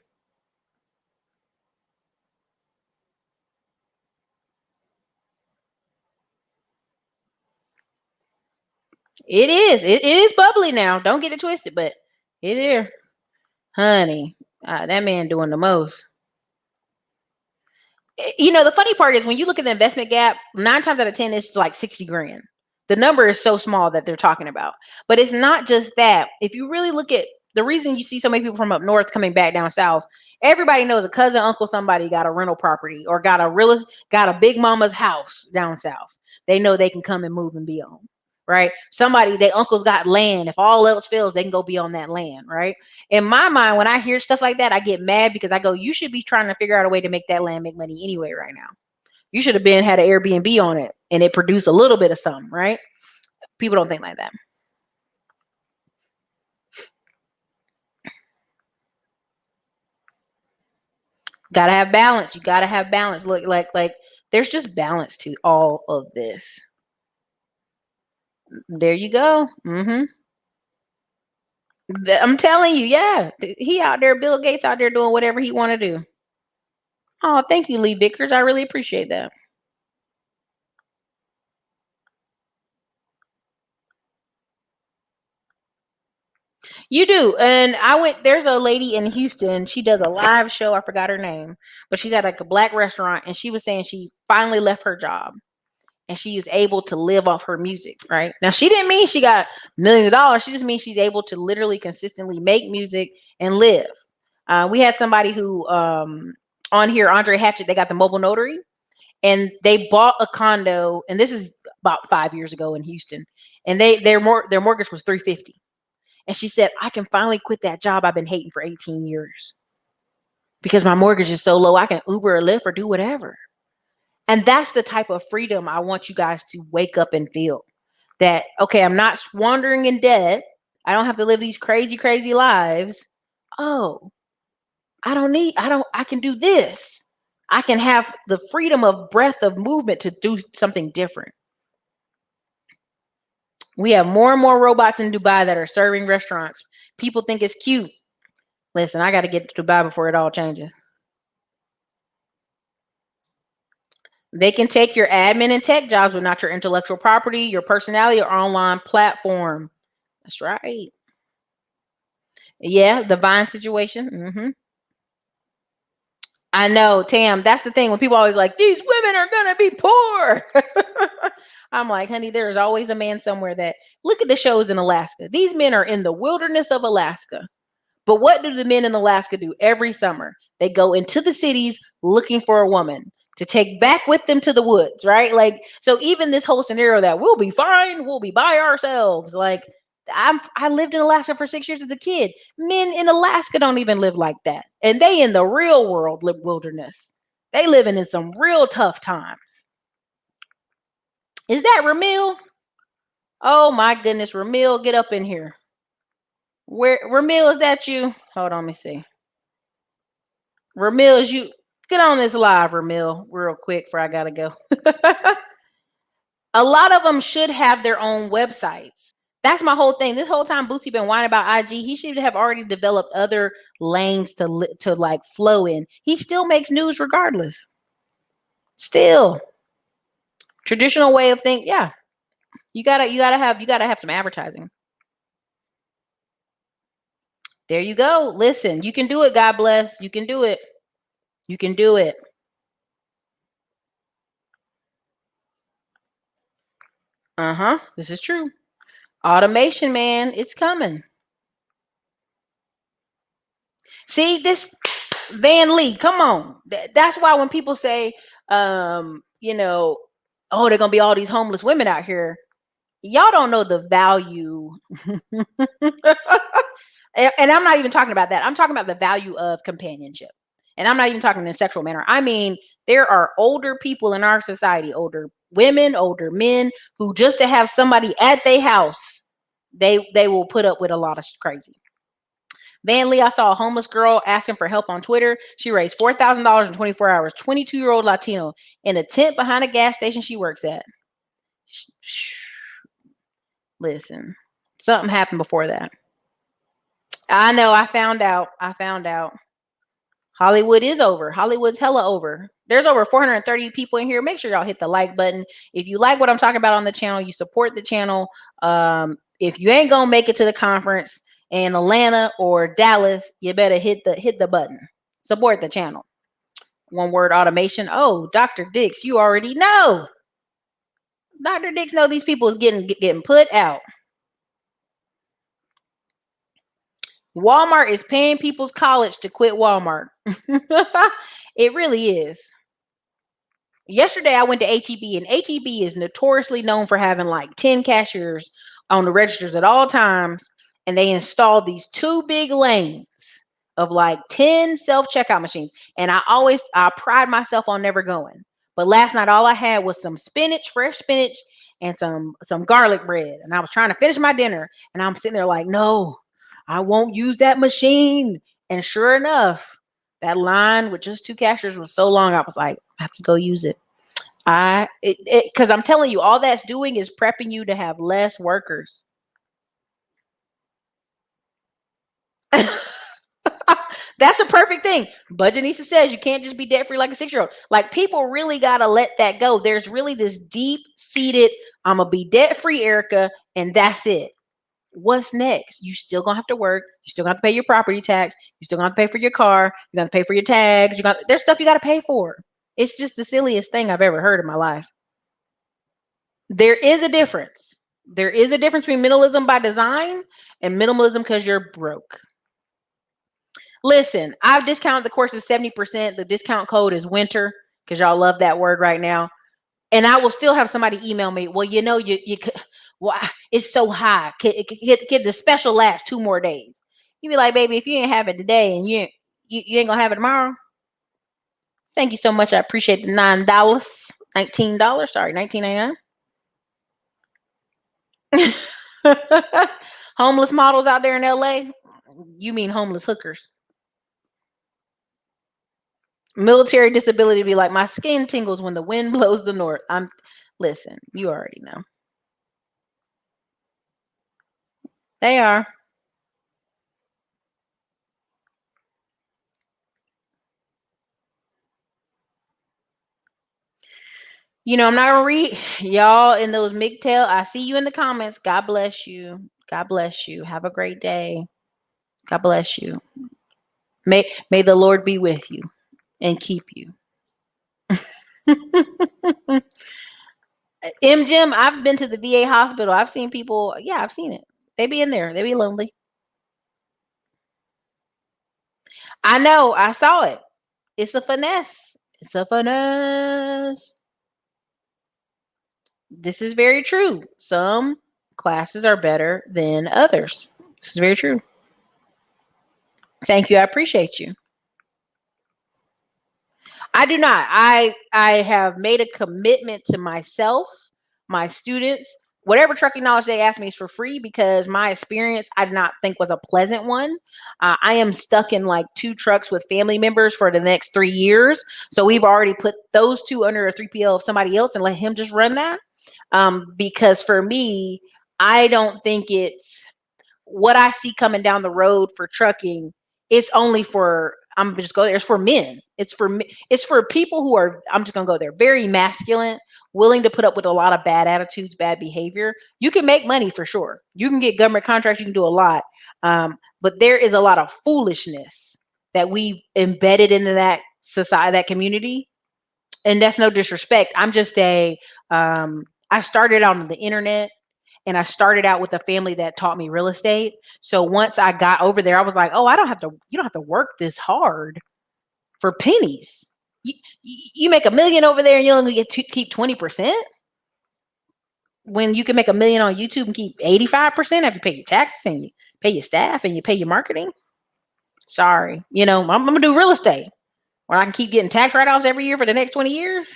It is bubbly now. Don't get it twisted, but it is. Honey, that man doing the most. You know, the funny part is when you look at the investment gap, 9 times out of 10, it's like 60 grand. The number is so small that they're talking about. But it's not just that. If you really look at the reason you see so many people from up north coming back down south, everybody knows a cousin, uncle, somebody got a rental property or got a big mama's house down south. They know they can come and move and be on. Right? Their uncle's got land. If all else fails, they can go be on that land. Right? In my mind, when I hear stuff like that, I get mad because I go, you should be trying to figure out a way to make that land make money anyway right now. You should have had an Airbnb on it and it produced a little bit of something, right? People don't think like that. Gotta have balance. You gotta have balance. Look, like there's just balance to all of this. There you go. I'm telling you, yeah. He out there, Bill Gates out there doing whatever he want to do. Oh, thank you, Lee Vickers. I really appreciate that. You do. And there's a lady in Houston. She does a live show. I forgot her name, but she's at like a black restaurant. And she was saying she finally left her job and she is able to live off her music. Right now, she didn't mean she got millions of dollars. She just means she's able to literally consistently make music and live. We had somebody who, on here, Andre Hatchett, they got the mobile notary and they bought a condo. And this is about 5 years ago in Houston. And their mortgage was $350. And she said, I can finally quit that job I've been hating for 18 years because my mortgage is so low. I can Uber or Lyft or do whatever. And that's the type of freedom I want you guys to wake up and feel that, okay, I'm not wandering in debt. I don't have to live these crazy, crazy lives. Oh, I can do this. I can have the freedom of breath of movement to do something different. We have more and more robots in Dubai that are serving restaurants. People think it's cute. Listen, I got to get to Dubai before it all changes. They can take your admin and tech jobs, but not your intellectual property, your personality, or online platform. That's right. Yeah, the Vine situation. I know, Tam. That's the thing. When people always like, these women are gonna be poor. I'm like, honey, there's always a man somewhere that look at the shows in Alaska. These men are in the wilderness of Alaska. But what do the men in Alaska do every summer? They go into the cities looking for a woman to take back with them to the woods, right? Like, so even this whole scenario that we'll be fine, we'll be by ourselves. Like, I lived in Alaska for 6 years as a kid. Men in Alaska don't even live like that, and they in the real world live wilderness. They living in some real tough times. Is that Remill? Oh my goodness, Remill, get up in here. Where Remill, is that you? Hold on, let me see. Remill, is you get on this live, Remill, real quick before I gotta go. A lot of them should have their own websites. That's my whole thing. This whole time Bootsy been whining about IG. He should have already developed other lanes to like flow in. He still makes news regardless. Still, traditional way of thinking. Yeah, you gotta have some advertising. There you go. Listen, you can do it. God bless. You can do it. You can do it. This is true. Automation, man, it's coming. See this Van Lee, come on. That's why when people say, you know, oh, they're gonna be all these homeless women out here. Y'all don't know the value. And I'm not even talking about that. I'm talking about the value of companionship. And I'm not even talking in a sexual manner. I mean, there are older people in our society, older women, older men, who just to have somebody at their house, they will put up with a lot of crazy. Van Lee, I saw a homeless girl asking for help on Twitter. She raised $4,000 in 24 hours. 22-year-old Latino in a tent behind a gas station she works at. Listen, something happened before that. I know. I found out. Hollywood is over. Hollywood's hella over. There's over 430 people in here. Make sure y'all hit the like button. If you like what I'm talking about on the channel, you support the channel. If you ain't gonna make it to the conference in Atlanta or Dallas, you better hit the button. Support the channel. One word automation. Oh, Dr. Dix, you already know. Dr. Dix know these people is getting put out. Walmart is paying people's college to quit Walmart. It really is. Yesterday I went to HEB, and HEB is notoriously known for having like 10 cashiers on the registers at all times, and they installed these two big lanes of like 10 self-checkout machines. And I pride myself on never going. But last night all I had was some spinach, fresh spinach, and some garlic bread. And I was trying to finish my dinner, and I'm sitting there like, no, I won't use that machine. And sure enough, that line with just two cashiers was so long, I was like, I have to go use it. Because I'm telling you, all that's doing is prepping you to have less workers. That's a perfect thing. Budgetnisa says you can't just be debt free like a 6-year-old. Like, people really gotta let that go. There's really this deep seated, I'm gonna be debt free, Ericka, and that's it. What's next? You still gonna have to work. You still gonna have to pay your property tax. You still gonna have to pay for your car. You gotta pay for your tags. There's stuff you gotta pay for. It's just the silliest thing I've ever heard in my life. There is a difference. There is a difference between minimalism by design and minimalism because you're broke. Listen, I've discounted the course of 70%. The discount code is winter because y'all love that word right now. And I will still have somebody email me. Well, you could, well, it's so high. Could the special last 2 more days? You be like, baby, if you ain't have it today and you ain't gonna have it tomorrow. Thank you so much. I appreciate the $9, $19. Sorry, $19.99. Homeless models out there in LA? You mean homeless hookers. Military disability be like, my skin tingles when the wind blows the north. Listen, you already know. They are. I'm not gonna read y'all in those MGTOW. I see you in the comments. God bless you. God bless you. Have a great day. God bless you. May the Lord be with you and keep you. Jim, I've been to the VA hospital. I've seen people. Yeah, I've seen it. They be in there. They be lonely. I know. I saw it. It's a finesse. It's a finesse. This is very true. Some classes are better than others. This is very true. Thank you. I appreciate you. I do not. I have made a commitment to myself, my students. Whatever trucking knowledge they ask me is for free because my experience I did not think was a pleasant one. I am stuck in like 2 trucks with family members for the next 3 years. So we've already put those 2 under a 3PL of somebody else and let him just run that. Because for me, I don't think it's what I see coming down the road for trucking. It's only for I'm just go there. It's for men. It's for people who are. I'm just gonna go there. Very masculine, willing to put up with a lot of bad attitudes, bad behavior. You can make money for sure. You can get government contracts. You can do a lot. But there is a lot of foolishness that we've embedded into that society, that community, and that's no disrespect. I'm just I started out on the internet and I started out with a family that taught me real estate. So once I got over there, I was like, oh, you don't have to work this hard for pennies. You make $1 million over there and you only get to keep 20%. When you can make $1 million on YouTube and keep 85% after you pay your taxes and you pay your staff and you pay your marketing. Sorry. I'm going to do real estate where I can keep getting tax write-offs every year for the next 20 years.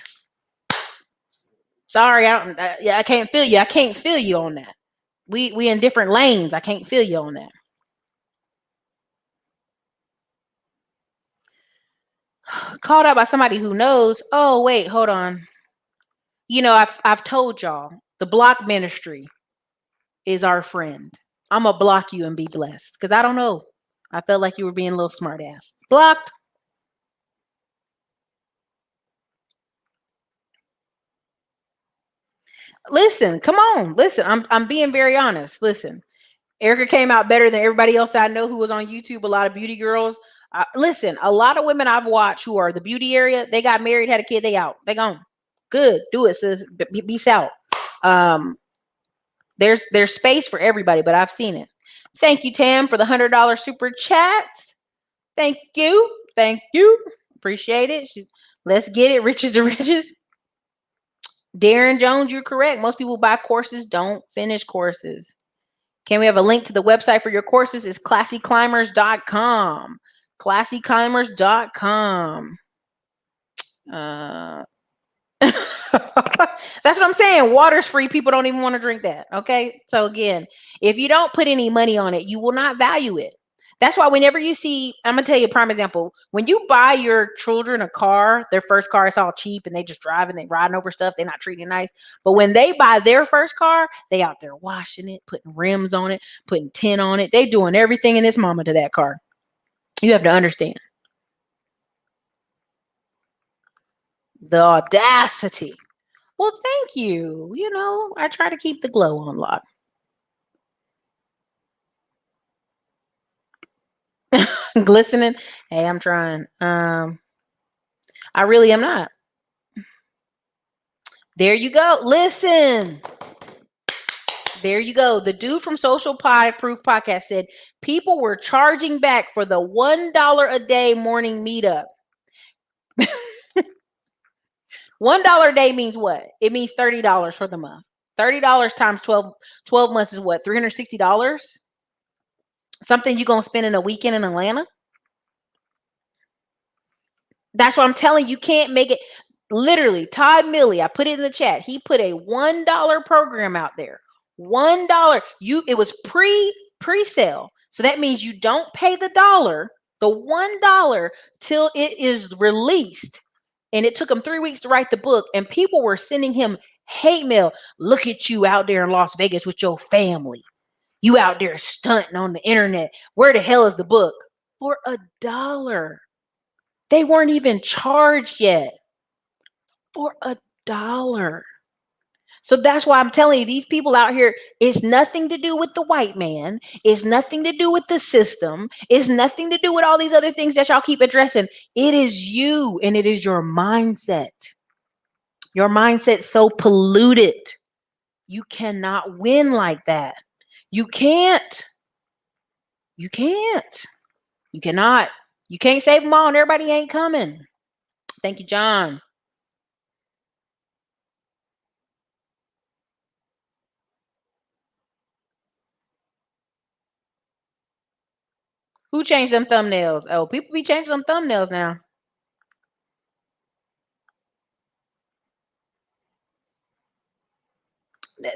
Sorry, I can't feel you. I can't feel you on that. We in different lanes. I can't feel you on that. Called out by somebody who knows. Oh, wait, hold on. I've told y'all the block ministry is our friend. I'm gonna block you and be blessed because I don't know. I felt like you were being a little smart ass. Blocked. Listen, come on. Listen, I'm being very honest. Listen, Ericka came out better than everybody else I know who was on YouTube. A lot of beauty girls. Listen, a lot of women I've watched who are the beauty area, they got married, had a kid, they out. They gone. Good. Do it, sis. Peace out. There's space for everybody, but I've seen it. Thank you, Tam, for the $100 super chats. Thank you. Thank you. Appreciate it. Let's get it. Riches to riches. Darren Jones, you're correct. Most people buy courses, don't finish courses. Can we have a link to the website for your courses? It's classyclimbers.com. Classyclimbers.com. That's what I'm saying. Water's free. People don't even want to drink that. Okay. So again, if you don't put any money on it, you will not value it. That's why whenever you see, I'm going to tell you a prime example. When you buy your children a car, their first car, it's all cheap and they just drive and they riding over stuff. They're not treating it nice. But when they buy their first car, they out there washing it, putting rims on it, putting tint on it. They doing everything in this mama to that car. You have to understand. The audacity. Well, thank you. I try to keep the glow on lock. Glistening. Hey, I'm trying. I really am not. There you go. Listen. There you go. The dude from Social Proof Podcast said people were charging back for the $1 a day morning meetup. $1 a day means what? It means $30 for the month. $30 times 12 months is what? $360? Something you're going to spend in a weekend in Atlanta? That's what I'm telling you. You can't make it. Literally, Todd Milley, I put it in the chat. He put a $1 program out there. $1. It was Pre-sale. So that means you don't pay the $1 till it is released. And it took him 3 weeks to write the book, and people were sending him hate mail. Look at you out there in Las Vegas with your family. You out there stunting on the internet. Where the hell is the book? For $1. They weren't even charged yet. For $1. So that's why I'm telling you, these people out here, it's nothing to do with the white man. It's nothing to do with the system. It's nothing to do with all these other things that y'all keep addressing. It is you, and it is your mindset. Your mindset's so polluted. You cannot win like that. You can't. You can't. You cannot. You can't save them all, and everybody ain't coming. Thank you, John. Who changed them thumbnails? Oh, people be changing them thumbnails now.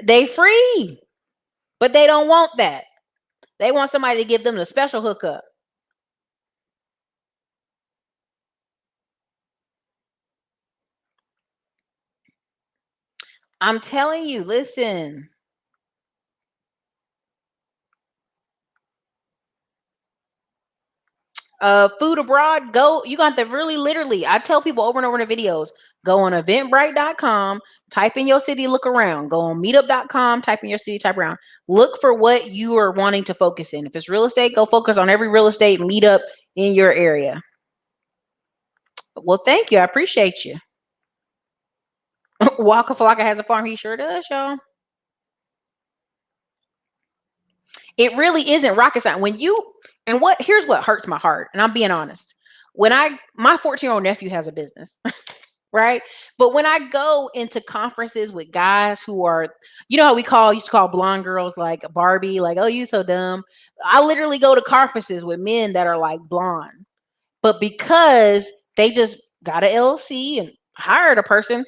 They free, but they don't want that. They want somebody to give them the special hookup. I'm telling you, listen. Food abroad, go. You got to really literally, I tell people over and over in the videos, go on eventbrite.com, type in your city, look around. Go on meetup.com, type in your city, type around. Look for what you are wanting to focus in. If it's real estate, go focus on every real estate meetup in your area. Well, thank you. I appreciate you. Waka Flocka has a farm. He sure does, y'all. It really isn't rocket science. Here's what hurts my heart, and I'm being honest. My 14-year-old nephew has a business, right? But when I go into conferences with guys who are, you know how used to call blonde girls like Barbie, like, oh, you so dumb. I literally go to conferences with men that are like blonde, but because they just got an LLC and hired a person,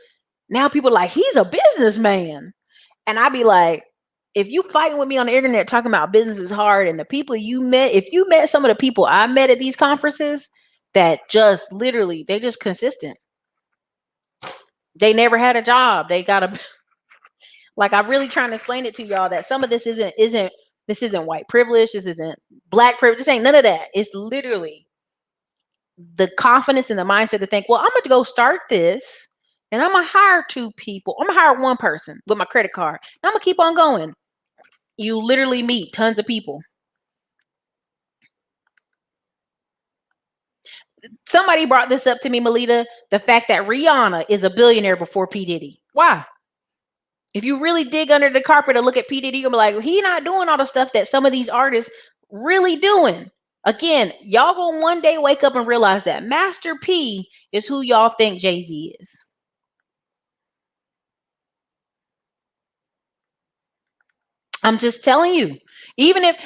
now people are like, he's a businessman. And I be like, if you fighting with me on the internet talking about business is hard, and the people you met, if you met some of the people I met at these conferences that just literally, they just consistent. They never had a job. They got a like, I'm really trying to explain it to y'all that some of this isn't white privilege. This isn't black privilege. This ain't none of that. It's literally the confidence and the mindset to think, well, I'm going to go start this, and I'm going to hire 2 people. I'm going to hire 1 person with my credit card. And I'm going to keep on going. You literally meet tons of people. Somebody brought this up to me, Melita, the fact that Rihanna is a billionaire before P. Diddy. Why? If you really dig under the carpet and look at P. Diddy, you're gonna be like, he not doing all the stuff that some of these artists really doing. Again, y'all gonna one day wake up and realize that Master P is who y'all think Jay-Z is. I'm just telling you.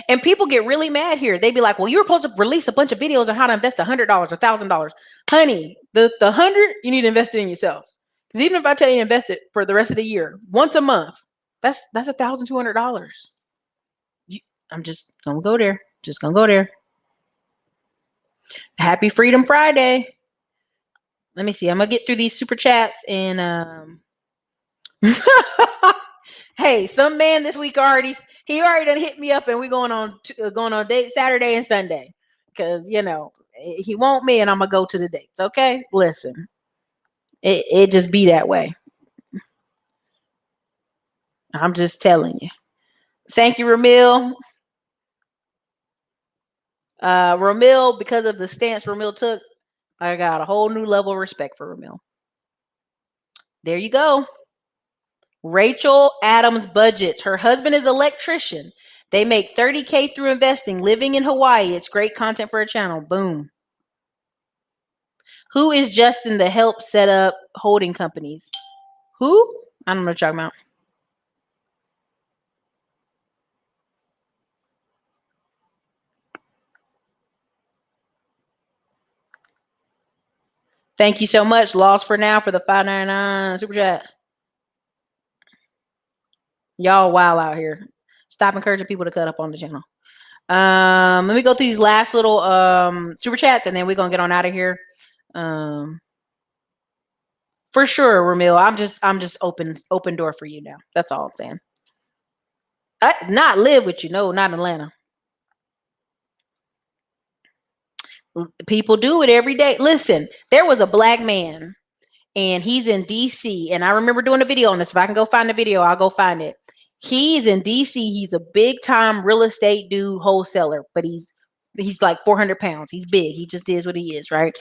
And people get really mad here. They be like, well, you were supposed to release a bunch of videos on how to invest $100 or $1,000. Honey, the 100, you need to invest it in yourself. Because even if I tell you to invest it for the rest of the year, once a month, that's $1,200. I'm just gonna go there. Just gonna go there. Happy Freedom Friday. Let me see. I'm gonna get through these super chats and hey, some man this week already done hit me up, and we going on date Saturday and Sunday, because he want me, and I'm gonna go to the dates. Okay, listen, it just be that way. I'm just telling you. Thank you, Remill. Remill, because of the stance Remill took, I got a whole new level of respect for Remill. There you go. Rachel Adams budgets. Her husband is an electrician. They make $30K through investing, living in Hawaii. It's great content for a channel. Boom. Who is Justin to help set up holding companies? Who? I don't know what you're talking about. Thank you so much. Lost for now for the $5.99 super chat. Y'all wild out here. Stop encouraging people to cut up on the channel. Let me go through these last little super chats, and then we're gonna get on out of here. For sure, Remill. I'm just open door for you now. That's all I'm saying. Not live with you. No, not in Atlanta. People do it every day. Listen, there was a black man, and he's in DC, and I remember doing a video on this. If I can go find the video, I'll go find it. He's in DC. He's a big time real estate dude, wholesaler, but he's like 400 pounds. He's big. He just is what he is, right?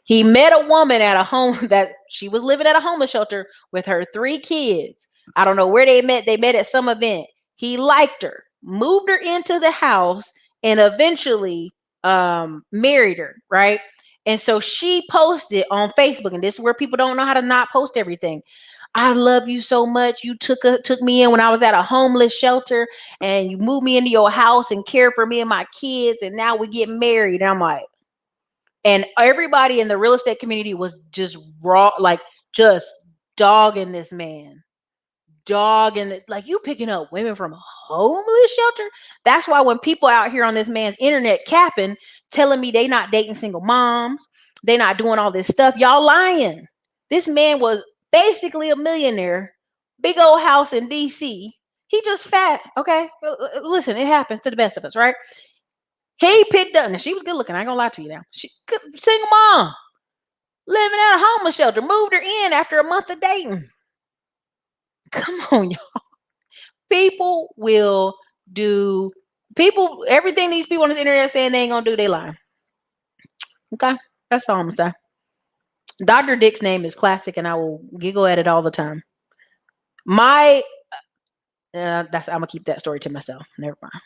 He met a woman at a home that she was living at a homeless shelter with her 3 kids. I don't know where they met. They met at some event. He liked her, moved her into the house, and eventually married her, right? And so she posted on Facebook, and this is where people don't know how to not post everything. I love you so much. You took me in when I was at a homeless shelter, and you moved me into your house and cared for me and my kids, and now we get married. And I'm like, and everybody in the real estate community was just raw, like just dogging this man. Dogging it, like, you picking up women from a homeless shelter. That's why when people out here on this man's internet capping, telling me they not dating single moms, they not doing all this stuff, y'all lying. This man was basically a millionaire, big old house in DC. He just fat, okay? Listen, it happens to the best of us, right? He picked up, and she was good looking. I ain't gonna lie to you now. She single mom, living at a homeless shelter, moved her in after a month of dating. Come on, y'all. People will do everything these people on the internet saying they ain't gonna do, they lying. Okay, that's all I'm gonna say. Dr. Dick's name is classic, and I will giggle at it all the time. I'm gonna keep that story to myself. Never mind.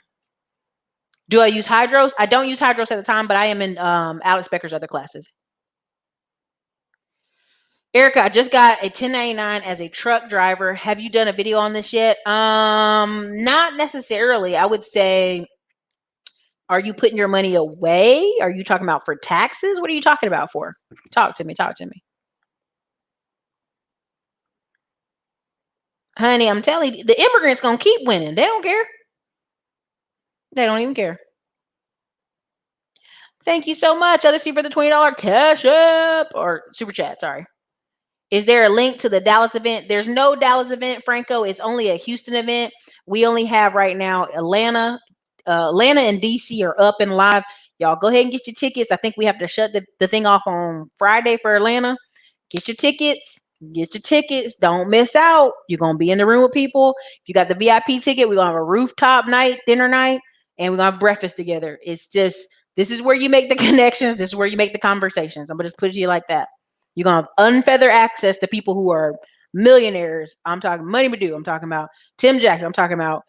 Do I use hydros? I don't use hydros at the time, but I am in Alex Becker's other classes. Ericka, I just got a 1099 as a truck driver. Have you done a video on this yet? Not necessarily. I would say, are you putting your money away? Are you talking about for taxes? What are you talking about for? Talk to me. Honey, I'm telling you, the immigrants gonna keep winning. They don't care. They don't even care. Thank you so much. Other see for the $20 cash app or super chat. Sorry. Is there a link to the Dallas event? There's no Dallas event, Franco. It's only a Houston event. We only have right now Atlanta and DC are up and live. Y'all go ahead and get your tickets. I think we have to shut the thing off on Friday for Atlanta. Get your tickets. Don't miss out. You're going to be in the room with people. If you got the VIP ticket, we're going to have a rooftop night, dinner night, and we're going to have breakfast together. It's just, this is where you make the connections. This is where you make the conversations. I'm going to just put it to you like that. You're going to have unfeathered access to people who are millionaires. I'm talking Money Madu. I'm talking about Tim Jackson. I'm talking about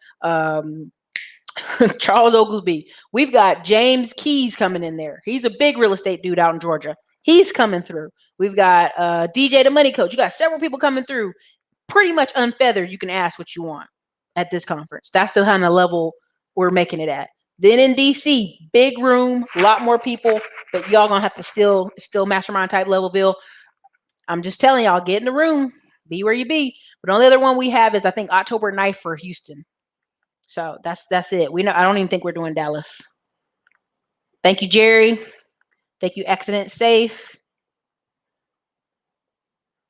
Charles Oglesby. We've got James Keys coming in there. He's a big real estate dude out in Georgia. He's coming through. We've got DJ the Money Coach. You got several people coming through. Pretty much unfeathered. You can ask what you want at this conference. That's the kind of level we're making it at. Then in DC, big room, a lot more people, but y'all gonna have to still mastermind type Levelville. I'm just telling y'all, get in the room, be where you be. But the only other one we have is I think October 9th for Houston. So that's it. I don't even think we're doing Dallas. Thank you, Jerry. Thank you, Accident Safe.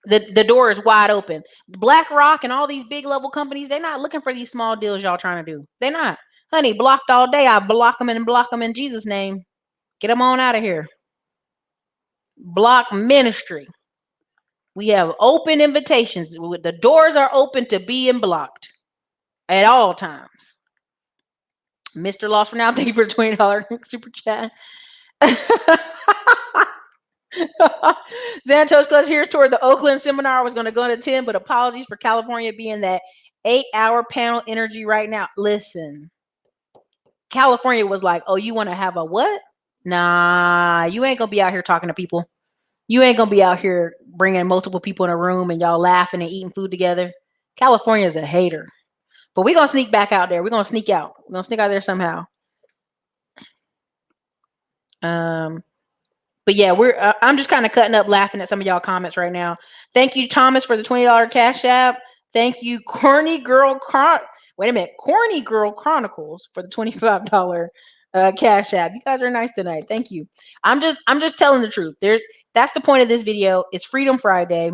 The door is wide open. Blackrock and all these big level companies, they're not looking for these small deals y'all trying to do. They're not. Honey, blocked all day. I block them in Jesus' name. Get them on out of here. Block ministry. We have open invitations. The doors are open to being blocked at all times. Mr. Lost for now, thank you for the $20 super chat. Xantos Clutch, here's toward the Oakland seminar I was going to go and attend, but apologies for California being that 8-hour panel energy right now. Listen, California was like, oh, you want to have a what? Nah, you ain't going to be out here talking to people. You ain't going to be out here bringing multiple people in a room and y'all laughing and eating food together. California is a hater. But we're going to sneak back out there. We're going to sneak out. We're going to sneak out there somehow. But yeah, I'm just kind of cutting up laughing at some of y'all comments right now. Thank you, Thomas, for the $20 cash app. Thank you, Corny Girl Wait a minute. Corny Girl Chronicles for the $25 cash app. You guys are nice tonight. Thank you. I'm just telling the truth. That's the point of this video. It's Freedom Friday.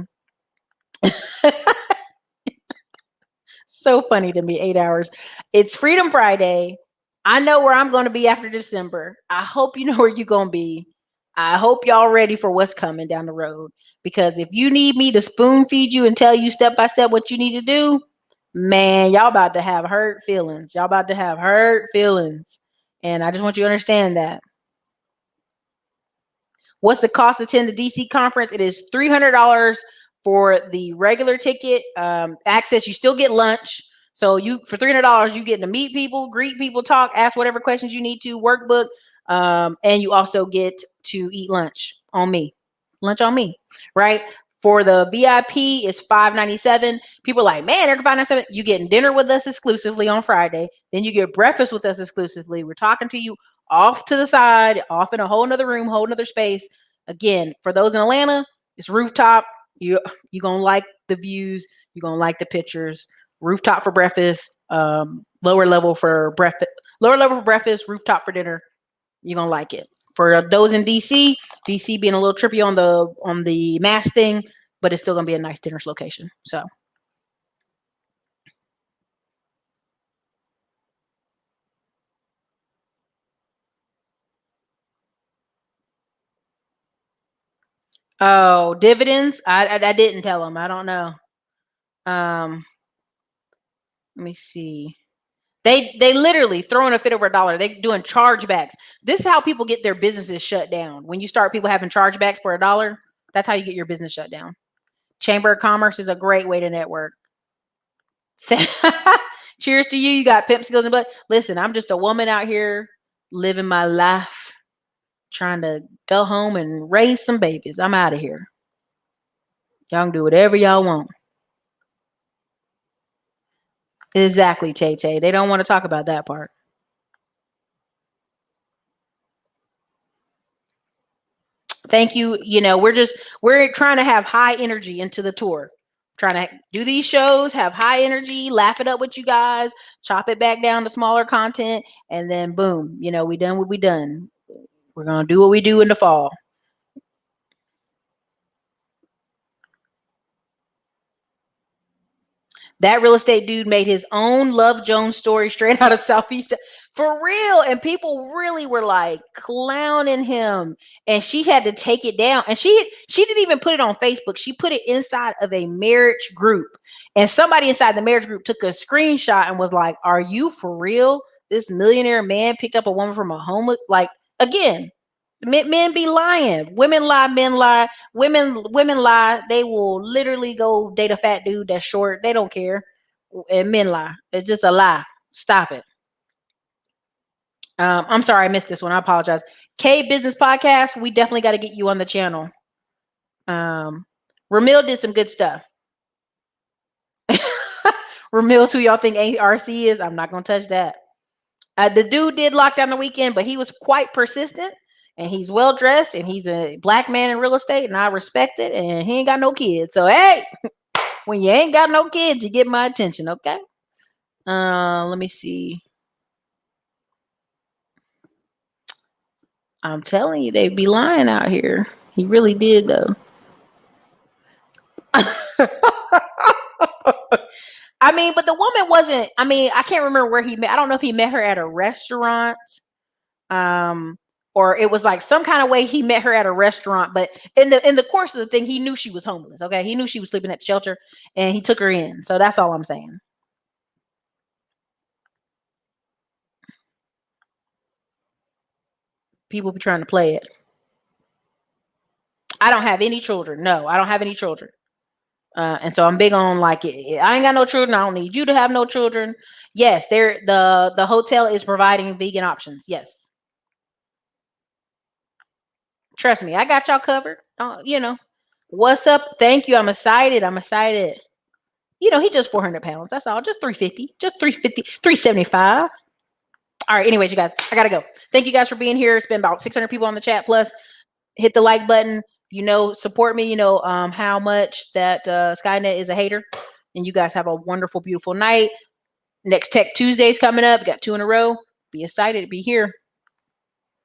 So funny to me, 8 hours. It's Freedom Friday. I know where I'm going to be after December. I hope you know where you're going to be. I hope y'all ready for what's coming down the road. Because if you need me to spoon feed you and tell you step by step what you need to do, man, y'all about to have hurt feelings. Y'all about to have hurt feelings. And I just want you to understand that. What's the cost to attend the DC conference? It is $300 for the regular ticket. Access, you still get lunch. So for $300, you get to meet people, greet people, talk, ask whatever questions you need to, workbook, and you also get to eat lunch on me. Lunch on me, right? For the VIP, it's $597. People are like, man, they're $597. You getting dinner with us exclusively on Friday. Then you get breakfast with us exclusively. We're talking to you off to the side, off in a whole nother room, whole nother space. Again, for those in Atlanta, it's rooftop. You're gonna like the views. You're gonna like the pictures. Rooftop for breakfast. Lower level for breakfast. Rooftop for dinner. You're gonna like it. For those in DC being a little trippy on the mask thing, but it's still gonna be a nice dinner location. So. Oh, dividends. I didn't tell them. I don't know. Let me see. They literally throwing a fit over $1. They doing chargebacks. This is how people get their businesses shut down. When you start people having chargebacks for $1, that's how you get your business shut down. Chamber of Commerce is a great way to network. Cheers to you. You got pimp skills and blood. Listen, I'm just a woman out here living my life, trying to go home and raise some babies. I'm out of here. Y'all can do whatever y'all want. Exactly, Tay Tay. They don't want to talk about that part. Thank you. We're trying to have high energy into the tour. Trying to do these shows, have high energy, laugh it up with you guys, chop it back down to smaller content, and then boom, we done what we done. We're gonna do what we do in the fall. That real estate dude made his own Love Jones story straight out of Southeast for real. And people really were like clowning him. And she had to take it down. And she didn't even put it on Facebook. She put it inside of a marriage group. And somebody inside the marriage group took a screenshot and was like, are you for real? This millionaire man picked up a woman from a homeless, like, again, men be lying. Women lie, men lie. Women lie. They will literally go date a fat dude that's short. They don't care. And men lie. It's just a lie. Stop it. I'm sorry I missed this one. I apologize. K Business Podcast. We definitely got to get you on the channel. Remill did some good stuff. Remill's who y'all think ARC is. I'm not gonna touch that. The dude did lock down the weekend, but he was quite persistent. And he's well dressed, and he's a black man in real estate, and I respect it. And he ain't got no kids, so hey, when you ain't got no kids, you get my attention, okay? Let me see. I'm telling you, they be lying out here. He really did, though. I mean, but the woman wasn't. I mean, I can't remember where he met. I don't know if he met her at a restaurant. Or it was like some kind of way he met her at a restaurant, but in the course of the thing, he knew she was homeless. Okay, he knew she was sleeping at the shelter, and he took her in. So that's all I'm saying. People be trying to play it. I don't have any children. No, I don't have any children. And so I'm big on like it. I ain't got no children. I don't need you to have no children. Yes, the hotel is providing vegan options. Yes. Trust me, I got y'all covered. What's up? Thank you. I'm excited. He just 400 pounds. That's all. Just 350. Just 350. 375. All right. Anyways, you guys, I gotta go. Thank you guys for being here. It's been about 600 people on the chat. Plus, hit the like button. Support me. How much that Skynet is a hater. And you guys have a wonderful, beautiful night. Next Tech Tuesday's coming up. Got 2 in a row. Be excited to be here.